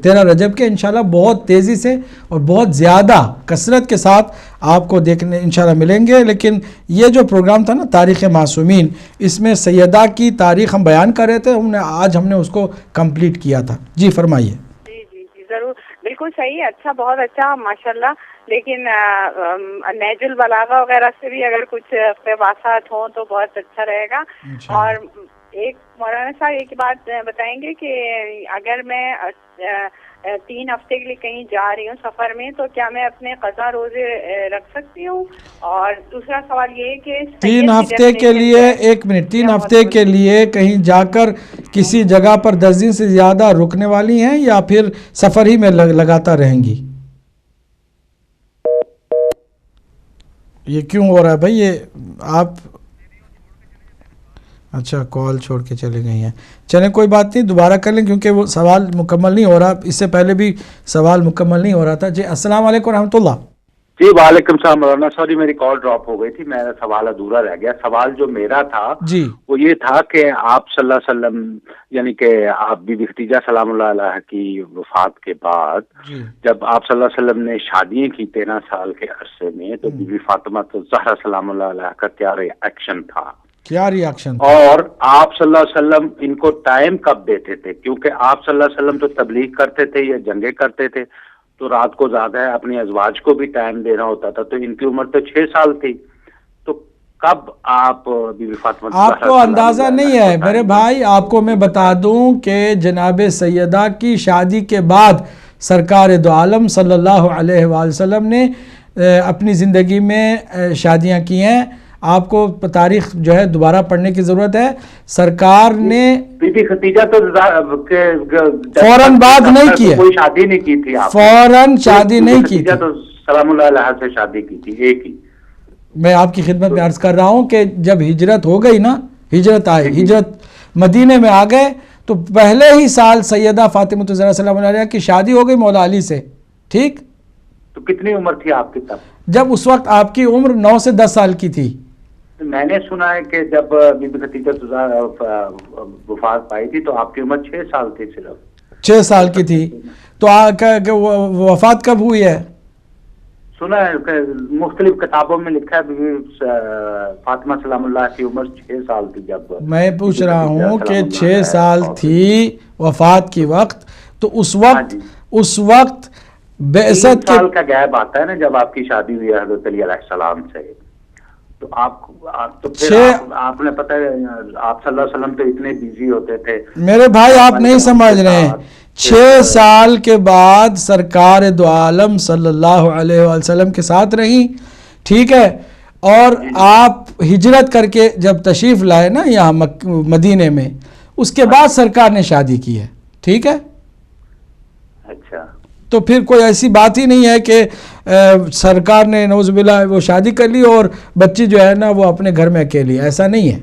13 رجب کے انشاءاللہ بہت تیزی سے اور بہت زیادہ کثرت کے ساتھ آپ کو دیکھنے انشاءاللہ ملیں گے. لیکن یہ جو پروگرام تھا نا تاریخ معصومین، اس میں سیدہ کی تاریخ ہم بیان کر رہے تھے، آج ہم نے اس کو کمپلیٹ کیا تھا. جی فرمائیے. جی ضرور، بالکل صحیح، اچھا، بہت اچھا ماشاءاللہ. لیکن نہج البلاغہ وغیرہ سے بھی اگر کچھ اقتباسات ہوں تو بہت اچھا رہے گا. اور ایک مولانا صاحب ایک بات بتائیں گے کہ اگر میں 3 ہفتے کے لیے کہیں جا رہی ہوں سفر میں، تو کیا میں اپنے قضا روزے رکھ سکتی ہوں؟ اور دوسرا سوال یہ ہے کہ 3 ہفتے کے لیے 1 منٹ 3 ہفتے کے لیے کہیں جا کر کسی جگہ پر 10 دن سے زیادہ رکنے والی ہیں یا پھر سفر ہی میں لگاتا رہیں گی؟ یہ کیوں ہو رہا ہے بھائی؟ یہ آپ اچھا کال چھوڑ کے چلے گئی ہیں. چلیں کوئی بات نہیں، دوبارہ کر لیں کیونکہ وہ سوال مکمل نہیں ہو رہا. اس سے پہلے بھی سوال مکمل نہیں ہو رہا تھا. جی السلام علیکم ورحمۃ اللہ. جی وعلیکم السلام مولانا، سوری میری کال ڈراپ ہو گئی تھی، میرا سوال ادھورا رہ گیا. سوال جو میرا تھا جی وہ یہ تھا کہ آپ صلی اللہ علیہ وسلم یعنی کہ آپ بی بی خدیجہ سلام اللہ علیہ کی وفات کے بعد جی جب آپ صلی اللہ علیہ وسلم نے شادیاں کی 13 سال کے عرصے میں، تو بی بی فاطمہ الزہرا سلام اللہ علیہ کا کیا ایکشن تھا؟ کیا ریاکشن؟ اور آپ صلی اللہ علیہ وسلم ان کو ٹائم کب دیتے تھے؟ کیونکہ آپ صلی اللہ علیہ وسلم تو تبلیغ کرتے تھے یا جنگیں کرتے تھے تو رات کو زیادہ ہے اپنی ازواج کو بھی ٹائم دینا ہوتا تھا، تو ان کی عمر تو 6 سال تھی، تو کب آپ بی بی فاطمہ آپ کو اندازہ نہیں ہے میرے بھائی، آپ کو میں بتا دوں کہ جناب سیدہ کی شادی کے بعد سرکار دو عالم صلی اللہ علیہ وآلہ وسلم نے اپنی زندگی میں شادیاں کی ہیں. آپ کو تاریخ جو ہے دوبارہ پڑھنے کی ضرورت ہے. سرکار نے بی بی خدیجہ تو فوراً بعد نہیں کی ہے، کوئی شادی نہیں کی تھی، آپ فوراً شادی نہیں کی تھی. تو سلام اللہ علیہ سے شادی کی تھی ایک ہی. میں آپ کی خدمت میں عرض کر رہا ہوں کہ جب ہجرت ہو گئی نا، ہجرت مدینے میں آ گئے تو پہلے ہی سال سیدہ فاطمہ الزہرا سلام اللہ علیہ کی شادی ہو گئی مولا علی سے. ٹھیک، تو کتنی عمر تھی آپ کی تب؟ جب اس وقت آپ کی عمر 9 سے 10 سال کی تھی. میں نے سنا ہے کہ جب بی بی خدیجہ وفات پائی تھی تو آپ کی عمر 6 سال تھی، صرف 6 سال کی تھی. تو وفات کب ہوئی ہے؟ سنا ہے کہ مختلف کتابوں میں لکھا ہے بی بی فاطمہ سلام اللہ کی عمر 6 سال تھی. جب میں پوچھ رہا ہوں کہ 6 سال تھی وفات کی وقت، تو اس وقت بعثت 3 سال کا گیپ آتا ہے نا جب آپ کی شادی ہوئی ہے حضرت علی علیہ السلام سے. تو آپ نے پتہ ہے آپ صلی اللہ علیہ وسلم تو اتنے بیزی ہوتے تھے. میرے بھائی آپ نہیں سمجھ رہے ہیں. 6 سال کے بعد سرکار دو عالم صلی اللہ علیہ وآلہ وسلم کے ساتھ رہی، ٹھیک ہے، اور آپ ہجرت کر کے جب تشریف لائے نا یہاں مدینے میں، اس کے بعد سرکار نے شادی کی ہے. ٹھیک ہے، اچھا، تو پھر کوئی ایسی بات ہی نہیں ہے کہ سرکار نے نعوذ باللہ وہ شادی کر لی اور بچی جو ہے نا وہ اپنے گھر میں اکیلی، ایسا نہیں ہے.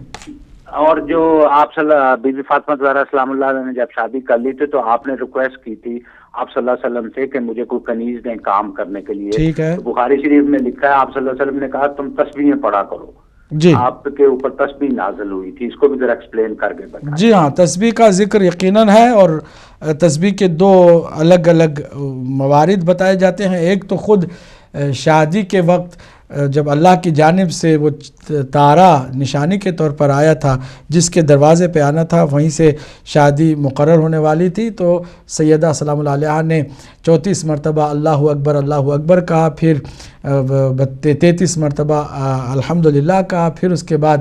اور جو آپ بی بی فاطمہ الزہرا سلام اللہ علیہ نے جب شادی کر لی تھی تو آپ نے ریکویسٹ کی تھی آپ صلی اللہ علیہ وسلم سے کہ مجھے کوئی کنیز دیں کام کرنے کے لیے. ٹھیک ہے، بخاری شریف میں لکھا ہے آپ صلی اللہ علیہ وسلم نے کہا تم تسبیحیں پڑھا کرو. جی، آپ کے اوپر تسبیح نازل ہوئی تھی، اس کو بھی ذرا ایکسپلین کر کے بتائیں. جی ہاں، تسبیح کا ذکر یقیناً ہے، اور تسبیح کے 2 الگ الگ موارد بتائے جاتے ہیں. ایک تو خود شادی کے وقت جب اللہ کی جانب سے وہ تارا نشانی کے طور پر آیا تھا، جس کے دروازے پہ آنا تھا وہیں سے شادی مقرر ہونے والی تھی، تو سیدہ سلام اللہ علیہ نے 34 مرتبہ اللہ اکبر کہا، پھر 33 مرتبہ الحمدللہ کہا، پھر اس کے بعد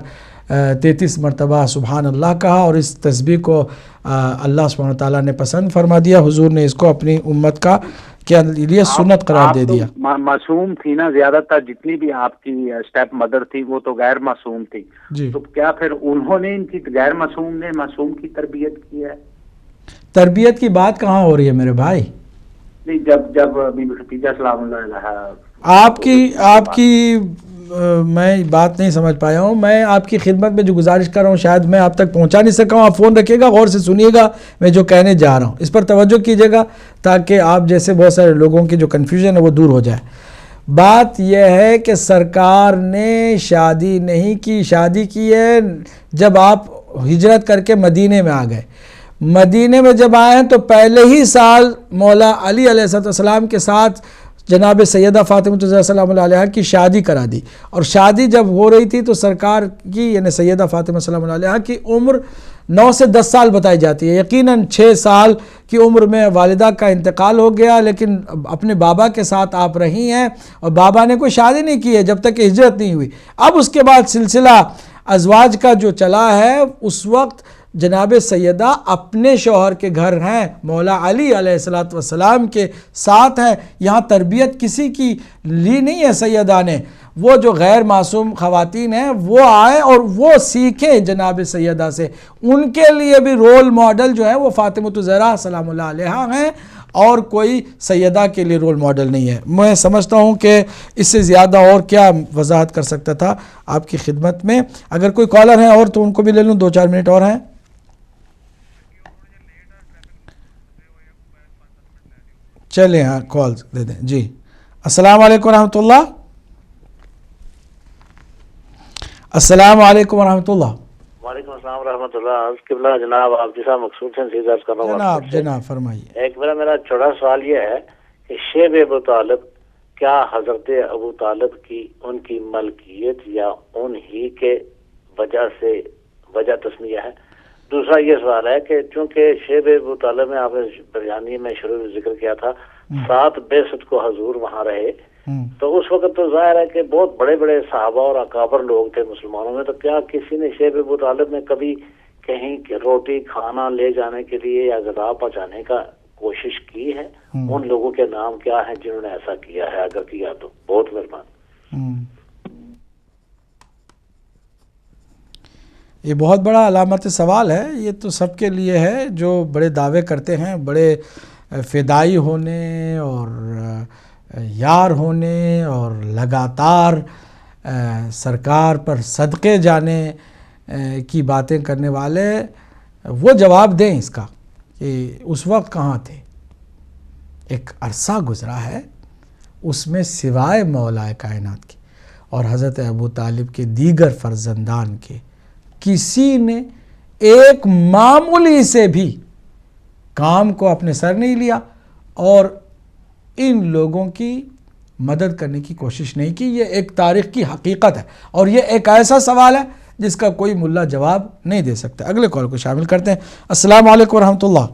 33 مرتبہ سبحان اللہ کہا، اور اس تسبیح کو اللہ سبحانہ وتعالیٰ نے پسند فرما دیا. حضور نے اس کو اپنی امت کا کے لیے سنت قرار دے دیا. معصوم تھی نا، زیادہ تر جتنی بھی آپ کی اسٹیپ مدر تھی وہ تو غیر معصوم تھی. جی، تو کیا پھر انہوں نے ان کی غیر معصوم نے معصوم کی تربیت کی ہے؟ تربیت کی بات کہاں ہو رہی ہے میرے بھائی؟ نہیں، جب بی بی خدیجہ سلام اللہ علیہ آپ کی میں بات نہیں سمجھ پایا ہوں. میں آپ کی خدمت میں جو گزارش کر رہا ہوں شاید میں آپ تک پہنچا نہیں سکا ہوں. آپ فون رکھیے گا، غور سے سنیے گا میں جو کہنے جا رہا ہوں، اس پر توجہ کیجیے گا تاکہ آپ جیسے بہت سارے لوگوں کی جو کنفیوژن ہے وہ دور ہو جائے. بات یہ ہے کہ سرکار نے شادی نہیں کی، شادی کی ہے جب آپ ہجرت کر کے مدینے میں آ گئے. مدینے میں جب آئے ہیں تو پہلے ہی سال مولا علی علیہ السلام کے ساتھ جناب سیدہ فاطمہ الزہرا سلام اللہ علیہ کی شادی کرا دی. اور شادی جب ہو رہی تھی تو سرکار کی یعنی سیدہ فاطمہ سلام اللہ علیہ کی عمر 9 سے 10 سال بتائی جاتی ہے. یقیناً 6 سال کی عمر میں والدہ کا انتقال ہو گیا، لیکن اپنے بابا کے ساتھ آپ رہی ہیں اور بابا نے کوئی شادی نہیں کی ہے جب تک کہ ہجرت نہیں ہوئی. اب اس کے بعد سلسلہ ازواج کا جو چلا ہے، اس وقت جناب سیدہ اپنے شوہر کے گھر ہیں، مولا علی علیہ السلام کے ساتھ ہیں. یہاں تربیت کسی کی لی نہیں ہے سیدہ نے. وہ جو غیر معصوم خواتین ہیں وہ آئیں اور وہ سیکھیں جناب سیدہ سے. ان کے لیے بھی رول ماڈل جو ہے وہ فاطمہ الزہرا سلام اللہ علیہ ہیں، اور کوئی سیدہ کے لیے رول ماڈل نہیں ہے. میں سمجھتا ہوں کہ اس سے زیادہ اور کیا وضاحت کر سکتا تھا آپ کی خدمت میں. اگر کوئی کالر ہیں اور تو ان کو بھی لے لوں، 2-4 منٹ اور ہیں. چلیں ہاں، کال دے دیں. جی السلام علیکم ورحمۃ اللہ. السلام علیکم ورحمۃ اللہ. وعلیکم السلام ورحمۃ اللہ. قبلہ جناب آپ جیسا مقصود ہیں سیدھا کر رہا ہوں. جناب فرمائیے. ایک میرا چھوٹا سوال یہ ہے کہ شیب ابو طالب کیا حضرت ابو طالب کی ان کی ملکیت یا ان ہی کے وجہ تسمیہ ہے؟ دوسرا یہ سوال ہے کہ چونکہ شیب ابو طالب میں آپ نے بیانی میں شروع میں ذکر کیا تھا 7 بعثت کو حضور وہاں رہے، تو اس وقت تو ظاہر ہے کہ بہت بڑے بڑے صحابہ اور اکابر لوگ تھے مسلمانوں میں، تو کیا کسی نے شیب ابو طالب میں کبھی کہیں روٹی کھانا لے جانے کے لیے یا غذا پہنچانے کا کوشش کی ہے؟ ان لوگوں کے نام کیا ہیں جنہوں نے ایسا کیا ہے؟ اگر کیا تو بہت مہربان. یہ بہت بڑا علامت سوال ہے. یہ تو سب کے لیے ہے جو بڑے دعوے کرتے ہیں، بڑے فدائی ہونے اور یار ہونے اور لگاتار سرکار پر صدقے جانے کی باتیں کرنے والے، وہ جواب دیں اس کا کہ اس وقت کہاں تھے. ایک عرصہ گزرا ہے، اس میں سوائے مولا کائنات کے اور حضرت ابو طالب کے دیگر فرزندان کے کسی نے ایک معمولی سے بھی کام کو اپنے سر نہیں لیا اور ان لوگوں کی مدد کرنے کی کوشش نہیں کی. یہ ایک تاریخ کی حقیقت ہے اور یہ ایک ایسا سوال ہے جس کا کوئی ملا جواب نہیں دے سکتا. اگلے کال کو شامل کرتے ہیں. السلام علیکم ورحمۃ اللہ.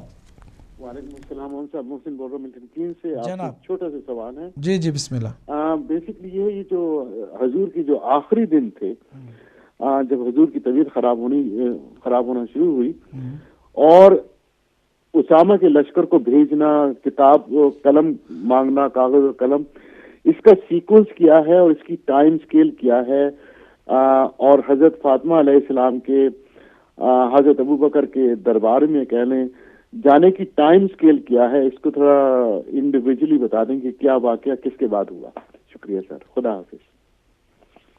وعلیکم السلام. صاحب محسن بول رہا ہوں ملٹن کینز سے. جناب چھوٹا سا سوال ہے. جی بسم اللہ. بیسکلی یہ جو حضور کی جو آخری دن تھے جب حضور کی طبیعت خراب ہونا شروع ہوئی اور اسامہ کے لشکر کو بھیجنا، کتاب قلم مانگنا، کاغذ اور قلم، اس کا سیکوینس کیا ہے اور اس کی ٹائم سکیل کیا ہے، اور حضرت فاطمہ علیہ السلام کے حضرت ابوبکر کے دربار میں کہہ لیں جانے کی ٹائم سکیل کیا ہے، اس کو تھوڑا انڈیویجولی بتا دیں کہ کیا واقعہ کس کے بعد ہوا. شکریہ سر. خدا حافظ.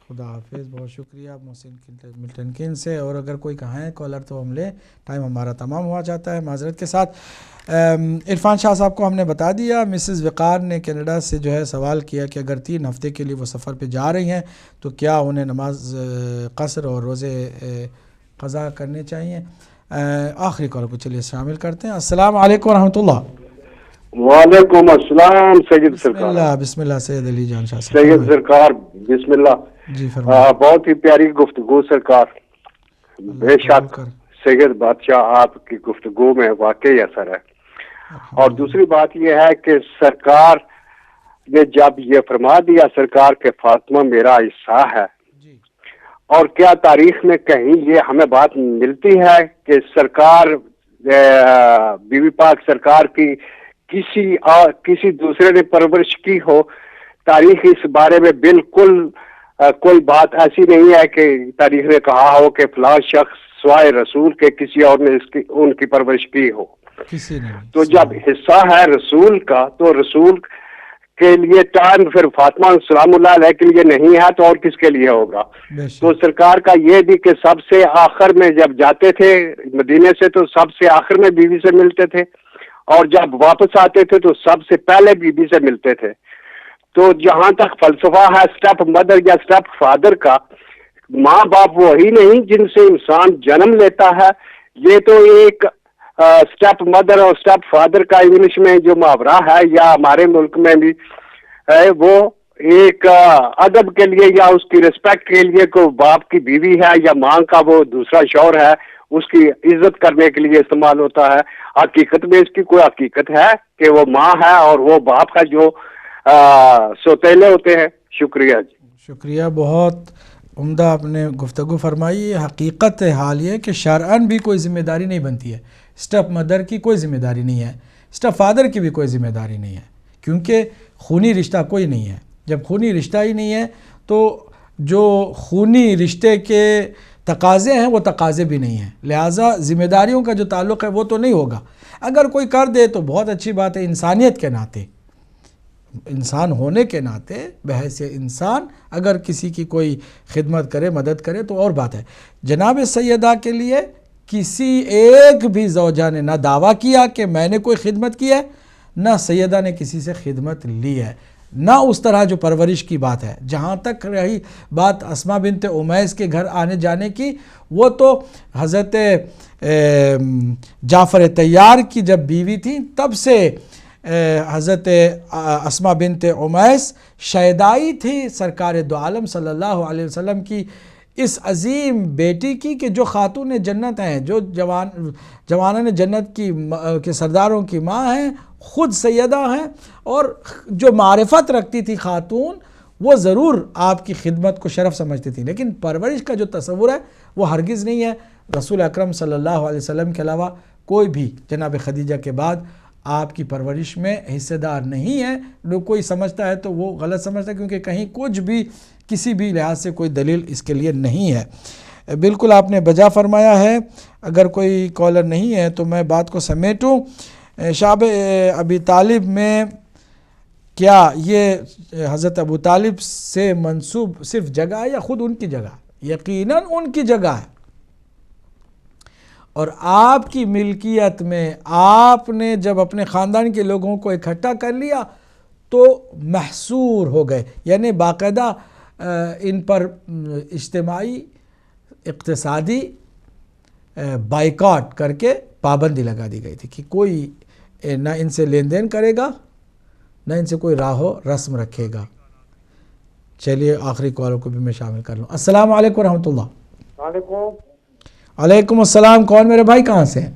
خدا حافظ. بہت شکریہ محسن ملٹن کین سے. اور اگر کوئی کہاں ہے کالر تو ہم لیں، ٹائم ہمارا تمام ہوا جاتا ہے معذرت کے ساتھ. عرفان شاہ صاحب کو ہم نے بتا دیا. مسز وقار نے کینیڈا سے جو ہے سوال کیا کہ اگر 3 ہفتے کے لیے وہ سفر پہ جا رہی ہیں تو کیا انہیں نماز قصر اور روزے قضا کرنے چاہیے. آخری کال کو چلیے شامل کرتے ہیں. السلام علیکم ورحمۃ اللہ. وعلیکم السلام سید سرکار. بسم اللہ سید علی جان شاہ صاحب. سید سرکار بسم اللہ. جی فرمائیں. بہت ہی پیاری گفتگو سرکار. بے شک سید بادشاہ آپ کی گفتگو میں واقعی اثر ہے. اور دوسری بات یہ ہے کہ سرکار نے جب یہ فرما دیا سرکار کے فاطمہ میرا حصہ ہے، اور کیا تاریخ میں کہیں یہ ہمیں بات ملتی ہے کہ سرکار بی بی پاک سرکار کی کسی دوسرے نے پرورش کی ہو؟ تاریخ اس بارے میں بالکل کوئی بات ایسی نہیں ہے کہ تاریخ نے کہا ہو کہ فلاں شخص سوائے رسول کے کسی اور نے ان کی پرورش کی ہو. تو جب حصہ ہے رسول کا تو رسول کے لیے ٹائم پھر فاطمہ سلام اللہ علیہ کے لیے نہیں ہے تو اور کس کے لیے ہوگا؟ تو سرکار کا یہ بھی کہ سب سے آخر میں جب جاتے تھے مدینے سے تو سب سے آخر میں بیوی سے ملتے تھے، اور جب واپس آتے تھے تو سب سے پہلے بیوی سے ملتے تھے. تو جہاں تک فلسفہ ہے اسٹیپ مدر یا اسٹیپ فادر کا، ماں باپ وہی نہیں جن سے انسان جنم لیتا ہے. یہ تو ایک اسٹیپ مدر اور اسٹیپ فادر کا انگلش میں جو محاورہ ہے یا ہمارے ملک میں بھی ہے، وہ ایک ادب کے لیے یا اس کی ریسپیکٹ کے لیے کوئی باپ کی بیوی ہے یا ماں کا وہ دوسرا شوہر ہے اس کی عزت کرنے کے لیے استعمال ہوتا ہے. حقیقت میں اس کی کوئی حقیقت ہے کہ وہ ماں ہے اور وہ باپ ہے جو سوتیلے ہوتے ہیں. شکریہ جی. شکریہ. بہت عمدہ آپ نے گفتگو فرمائی. حقیقت حال یہ کہ شرعاً بھی کوئی ذمہ داری نہیں بنتی ہے. اسٹیپ مدر کی کوئی ذمہ داری نہیں ہے، اسٹیپ فادر کی بھی کوئی ذمہ داری نہیں ہے، کیونکہ خونی رشتہ کوئی نہیں ہے. جب خونی رشتہ ہی نہیں ہے تو جو خونی رشتے کے تقاضے ہیں وہ تقاضے بھی نہیں ہیں، لہٰذا ذمہ داریوں کا جو تعلق ہے وہ تو نہیں ہوگا. اگر کوئی کر دے تو بہت اچھی بات ہے. انسانیت کے ناطے، انسان ہونے کے ناطے، بحیثیت انسان اگر کسی کی کوئی خدمت کرے، مدد کرے تو اور بات ہے. جناب سیدہ کے لیے کسی ایک بھی زوجہ نے نہ دعویٰ کیا کہ میں نے کوئی خدمت کی ہے، نہ سیدہ نے کسی سے خدمت لی ہے. نہ اس طرح جو پرورش کی بات ہے. جہاں تک رہی بات اسما بنت امیس کے گھر آنے جانے کی، وہ تو حضرت جعفر طیار کی جب بیوی تھی تب سے حضرت اسما بنت امیس شیدائی تھی سرکار دو عالم صلی اللہ علیہ وسلم کی اس عظیم بیٹی کی، کہ جو خاتون جنت ہیں، جو جوانان جنت کی کے سرداروں کی ماں ہیں، خود سیدہ ہیں، اور جو معرفت رکھتی تھی خاتون، وہ ضرور آپ کی خدمت کو شرف سمجھتی تھی، لیکن پرورش کا جو تصور ہے وہ ہرگز نہیں ہے. رسول اکرم صلی اللہ علیہ وسلم کے علاوہ کوئی بھی جناب خدیجہ کے بعد آپ کی پرورش میں حصے دار نہیں ہے. لوگ کوئی سمجھتا ہے تو وہ غلط سمجھتا ہے، کیونکہ کہیں کچھ بھی کسی بھی لحاظ سے کوئی دلیل اس کے لیے نہیں ہے. بالکل آپ نے بجا فرمایا ہے. اگر کوئی کالر نہیں ہے تو میں بات کو سمیٹوں. شعب ابی طالب میں کیا یہ حضرت ابو طالب سے منسوب صرف جگہ ہے یا خود ان کی جگہ؟ یقیناً ان کی جگہ ہے، اور آپ کی ملکیت میں آپ نے جب اپنے خاندان کے لوگوں کو اکٹھا کر لیا تو محصور ہو گئے، یعنی باقاعدہ ان پر اجتماعی اقتصادی بائیکاٹ کر کے پابندی لگا دی گئی تھی کہ کوئی نہ ان سے لین دین کرے گا، نہ ان سے کوئی راہ و رسم رکھے گا. چلیے آخری کالر کو بھی میں شامل کر لوں. السلام علیکم ورحمۃ اللہ. وعلیکم. وعلیکم السلام. کون میرے بھائی، کہاں سے ہیں؟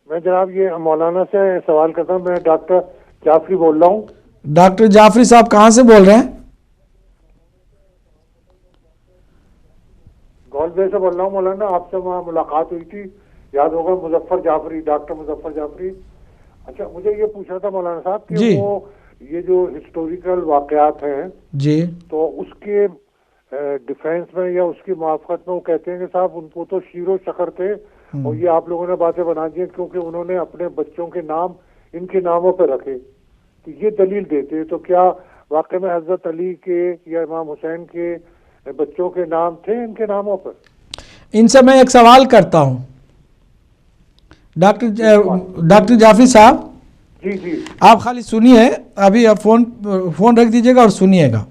میں جناب یہ مولانا سے سوال کرتا ہوں. میں ڈاکٹر جعفری بول رہا ہوں. ڈاکٹر جعفری صاحب کہاں سے بول رہے ہیں؟ گولبے سے بول رہا ہوں مولانا. آپ سے وہاں ملاقات ہوئی تھی، یاد ہوگا، مظفر جعفری، ڈاکٹر مظفر جعفری. اچھا، مجھے یہ پوچھنا تھا مولانا صاحب کہ وہ یہ جو ہسٹوریکل واقعات ہیں جی، تو اس کے ڈیفینس میں یا اس کی موافقت میں وہ کہتے ہیں کہ صاحب ان کو تو شیر و شکر تھے، اور یہ آپ لوگوں نے باتیں بنا دی کیونکہ انہوں نے اپنے بچوں کے نام ان کے ناموں پہ رکھے. تو یہ دلیل دیتے تو کیا واقع میں حضرت علی کے یا امام حسین کے بچوں کے نام تھے ان کے ناموں پر؟ ان سے میں ایک سوال کرتا ہوں ڈاکٹر جعفری صاحب. جی جی، آپ خالی سنیے، ابھی آپ فون رکھ دیجئے گا اور سنیے گا.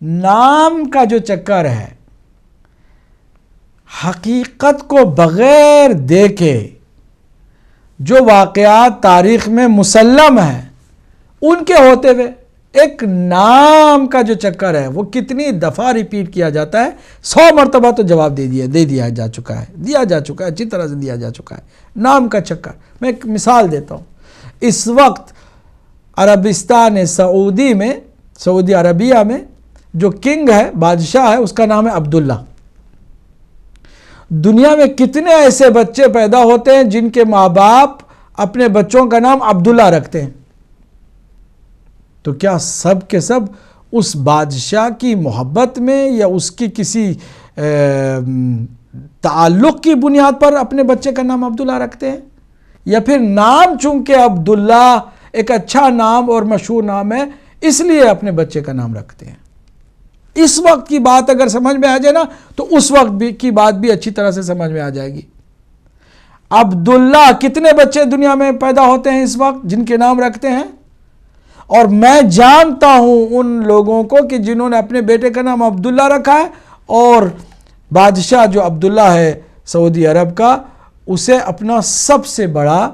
نام کا جو چکر ہے، حقیقت کو بغیر دیکھے جو واقعات تاریخ میں مسلم ہیں ان کے ہوتے ہوئے ایک نام کا جو چکر ہے وہ کتنی دفعہ ریپیٹ کیا جاتا ہے، 100 مرتبہ تو جواب دے دیا جا چکا ہے، اچھی طرح سے دیا جا چکا ہے. نام کا چکر، میں ایک مثال دیتا ہوں. اس وقت عربستان سعودی میں، سعودی عربیہ میں جو کنگ ہے، بادشاہ ہے، اس کا نام ہے عبداللہ. دنیا میں کتنے ایسے بچے پیدا ہوتے ہیں جن کے ماں باپ اپنے بچوں کا نام عبداللہ رکھتے ہیں؟ تو کیا سب کے سب اس بادشاہ کی محبت میں یا اس کی کسی تعلق کی بنیاد پر اپنے بچے کا نام عبداللہ رکھتے ہیں، یا پھر نام چونکہ عبداللہ ایک اچھا نام اور مشہور نام ہے اس لیے اپنے بچے کا نام رکھتے ہیں؟ اس وقت کی بات اگر سمجھ میں آ جائے نا تو اس وقت کی بات بھی اچھی طرح سے سمجھ میں آ جائے گی. عبداللہ کتنے بچے دنیا میں پیدا ہوتے ہیں اس وقت جن کے نام رکھتے ہیں؟ اور میں جانتا ہوں ان لوگوں کو کہ جنہوں نے اپنے بیٹے کا نام عبداللہ رکھا ہے، اور بادشاہ جو عبداللہ ہے سعودی عرب کا، اسے اپنا سب سے بڑا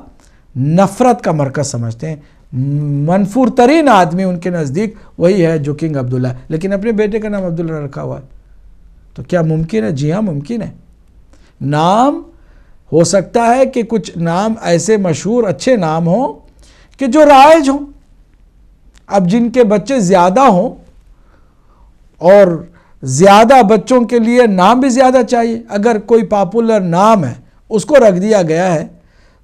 نفرت کا مرکز سمجھتے ہیں. منفور ترین آدمی ان کے نزدیک وہی ہے جو کنگ عبداللہ ہے، لیکن اپنے بیٹے کا نام عبداللہ رکھا ہوا ہے. تو کیا ممکن ہے؟ جی ہاں ممکن ہے. نام ہو سکتا ہے کہ کچھ نام ایسے مشہور اچھے نام ہوں کہ جو رائج ہوں. اب جن کے بچے زیادہ ہوں اور زیادہ بچوں کے لیے نام بھی زیادہ چاہیے، اگر کوئی پاپولر نام ہے اس کو رکھ دیا گیا ہے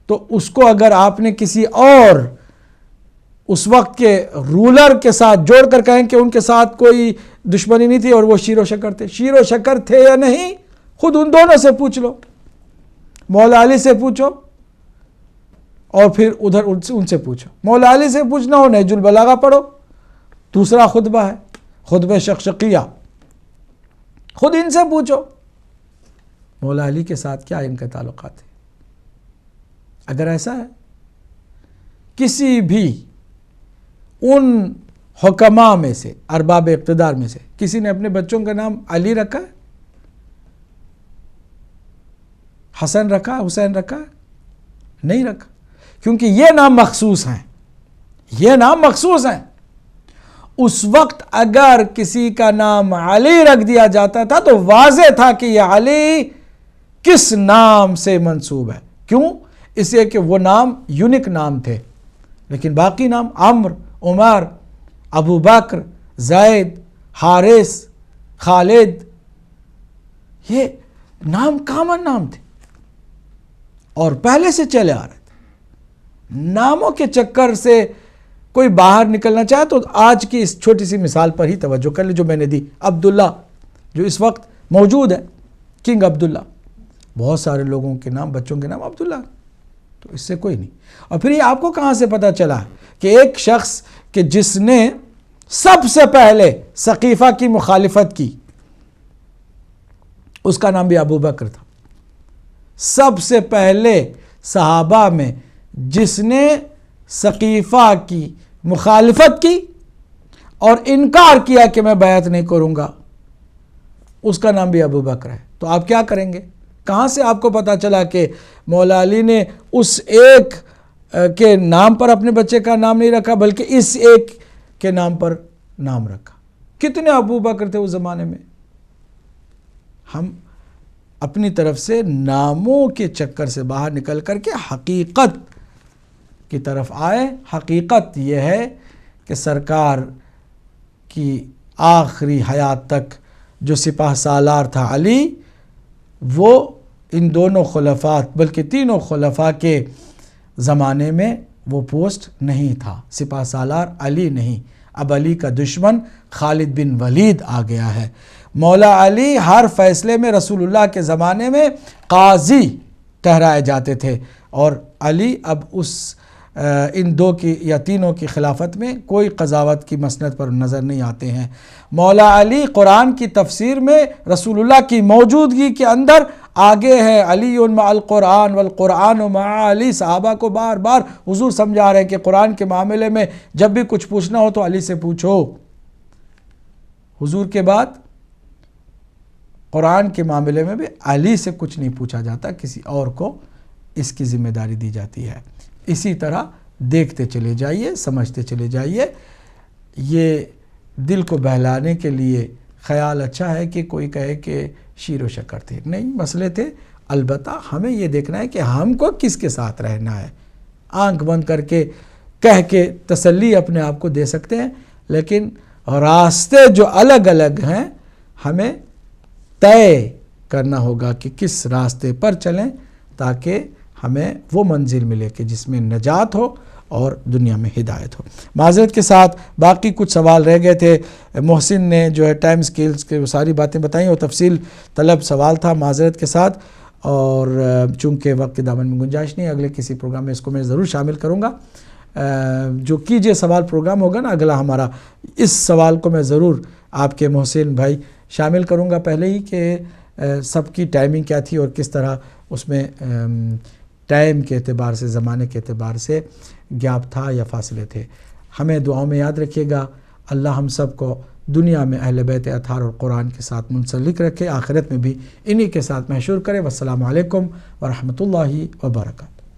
تو اس کو اگر آپ نے کسی اور اس وقت کے رولر کے ساتھ جوڑ کر کہیں کہ ان کے ساتھ کوئی دشمنی نہیں تھی اور وہ شیر و شکر تھے، شیر و شکر تھے یا نہیں خود ان دونوں سے پوچھ لو، مولا علی سے پوچھو اور پھر ادھر ان سے پوچھو. مولا علی سے پوچھنا ہو نہج البلاغہ پڑھو، دوسرا خطبہ ہے، خطبہ شقشقیہ، خود ان سے پوچھو مولا علی کے ساتھ کیا ان کے تعلقات ہیں. اگر ایسا ہے، کسی بھی ان حکماء میں سے، ارباب اقتدار میں سے کسی نے اپنے بچوں کا نام علی رکھا ہے؟ حسن رکھا، حسین رکھا؟ نہیں رکھا، کیونکہ یہ نام مخصوص ہیں، یہ نام مخصوص ہیں۔ اس وقت اگر کسی کا نام علی رکھ دیا جاتا تھا تو واضح تھا کہ یہ علی کس نام سے منسوب ہے۔ کیوں؟ اس لیے کہ وہ نام یونک نام تھے، لیکن باقی نام عمر، عمر، ابو بکر، زید، حارث، خالد، یہ نام کامن نام تھے اور پہلے سے چلے آ رہے تھے۔ ناموں کے چکر سے کوئی باہر نکلنا چاہے تو آج کی اس چھوٹی سی مثال پر ہی توجہ کر لیں جو میں نے دی، عبداللہ جو اس وقت موجود ہے، کنگ عبداللہ، بہت سارے لوگوں کے نام، بچوں کے نام عبداللہ، تو اس سے کوئی نہیں۔ اور پھر یہ آپ کو کہاں سے پتہ چلا کہ ایک شخص کہ جس نے سب سے پہلے سقیفہ کی مخالفت کی، اس کا نام بھی ابو بکر تھا۔ سب سے پہلے صحابہ میں جس نے سقیفہ کی مخالفت کی اور انکار کیا کہ میں بیعت نہیں کروں گا، اس کا نام بھی ابو بکر ہے۔ تو آپ کیا کریں گے؟ کہاں سے آپ کو پتا چلا کہ مولا علی نے اس ایک کے نام پر اپنے بچے کا نام نہیں رکھا بلکہ اس ایک کے نام پر نام رکھا؟ کتنے ابو بکر تھے اس زمانے میں؟ ہم اپنی طرف سے ناموں کے چکر سے باہر نکل کر کے حقیقت کی طرف آئے۔ حقیقت یہ ہے کہ سرکار کی آخری حیات تک جو سپاہ سالار تھا علی، وہ ان دونوں خلفات بلکہ تینوں خلفاء کے زمانے میں وہ پوسٹ نہیں تھا، سپاہ سالار علی نہیں۔ اب علی کا دشمن خالد بن ولید آ گیا ہے۔ مولا علی ہر فیصلے میں رسول اللہ کے زمانے میں قاضی ٹھہرائے جاتے تھے، اور علی اب ان دو کی یا تینوں کی خلافت میں کوئی قضاوت کی مسند پر نظر نہیں آتے ہیں۔ مولا علی قرآن کی تفسیر میں رسول اللہ کی موجودگی کے اندر آگے ہے۔ علی مع القرآن والقرآن مع علی، صحابہ کو بار بار حضور سمجھا رہے ہیں کہ قرآن کے معاملے میں جب بھی کچھ پوچھنا ہو تو علی سے پوچھو۔ حضور کے بعد قرآن کے معاملے میں بھی علی سے کچھ نہیں پوچھا جاتا، کسی اور کو اس کی ذمہ داری دی جاتی ہے۔ اسی طرح دیکھتے چلے جائیے، سمجھتے چلے جائیے۔ یہ دل کو بہلانے کے لیے خیال اچھا ہے کہ کوئی کہے کہ شیر و شکر تھے، نہیں، مسئلے تھے۔ البتہ ہمیں یہ دیکھنا ہے کہ ہم کو کس کے ساتھ رہنا ہے۔ آنکھ بند کر کے کہہ کے تسلی اپنے آپ کو دے سکتے ہیں، لیکن راستے جو الگ الگ ہیں ہمیں طے کرنا ہوگا کہ کس راستے پر چلیں تاکہ ہمیں وہ منزل ملے کہ جس میں نجات ہو اور دنیا میں ہدایت ہو۔ معذرت کے ساتھ باقی کچھ سوال رہ گئے تھے۔ محسن نے جو ہے ٹائم سکیلز کے ساری باتیں بتائیں، اور تفصیل طلب سوال تھا، معذرت کے ساتھ، اور چونکہ وقت کے دامن میں گنجائش نہیں، اگلے کسی پروگرام میں اس کو میں ضرور شامل کروں گا۔ جو کیجئے سوال پروگرام ہوگا نا اگلا ہمارا، اس سوال کو میں ضرور آپ کے محسن بھائی شامل کروں گا پہلے ہی کہ سب کی ٹائمنگ کیا تھی اور کس طرح اس میں ٹائم کے اعتبار سے، زمانے کے اعتبار سے گیپ تھا یا فاصلے تھے۔ ہمیں دعاؤں میں یاد رکھیے گا۔ اللہ ہم سب کو دنیا میں اہل بیت اطہار اور قرآن کے ساتھ منسلک رکھے، آخرت میں بھی انہی کے ساتھ محشور کرے۔ والسلام علیکم ورحمۃ اللہ وبرکاتہ۔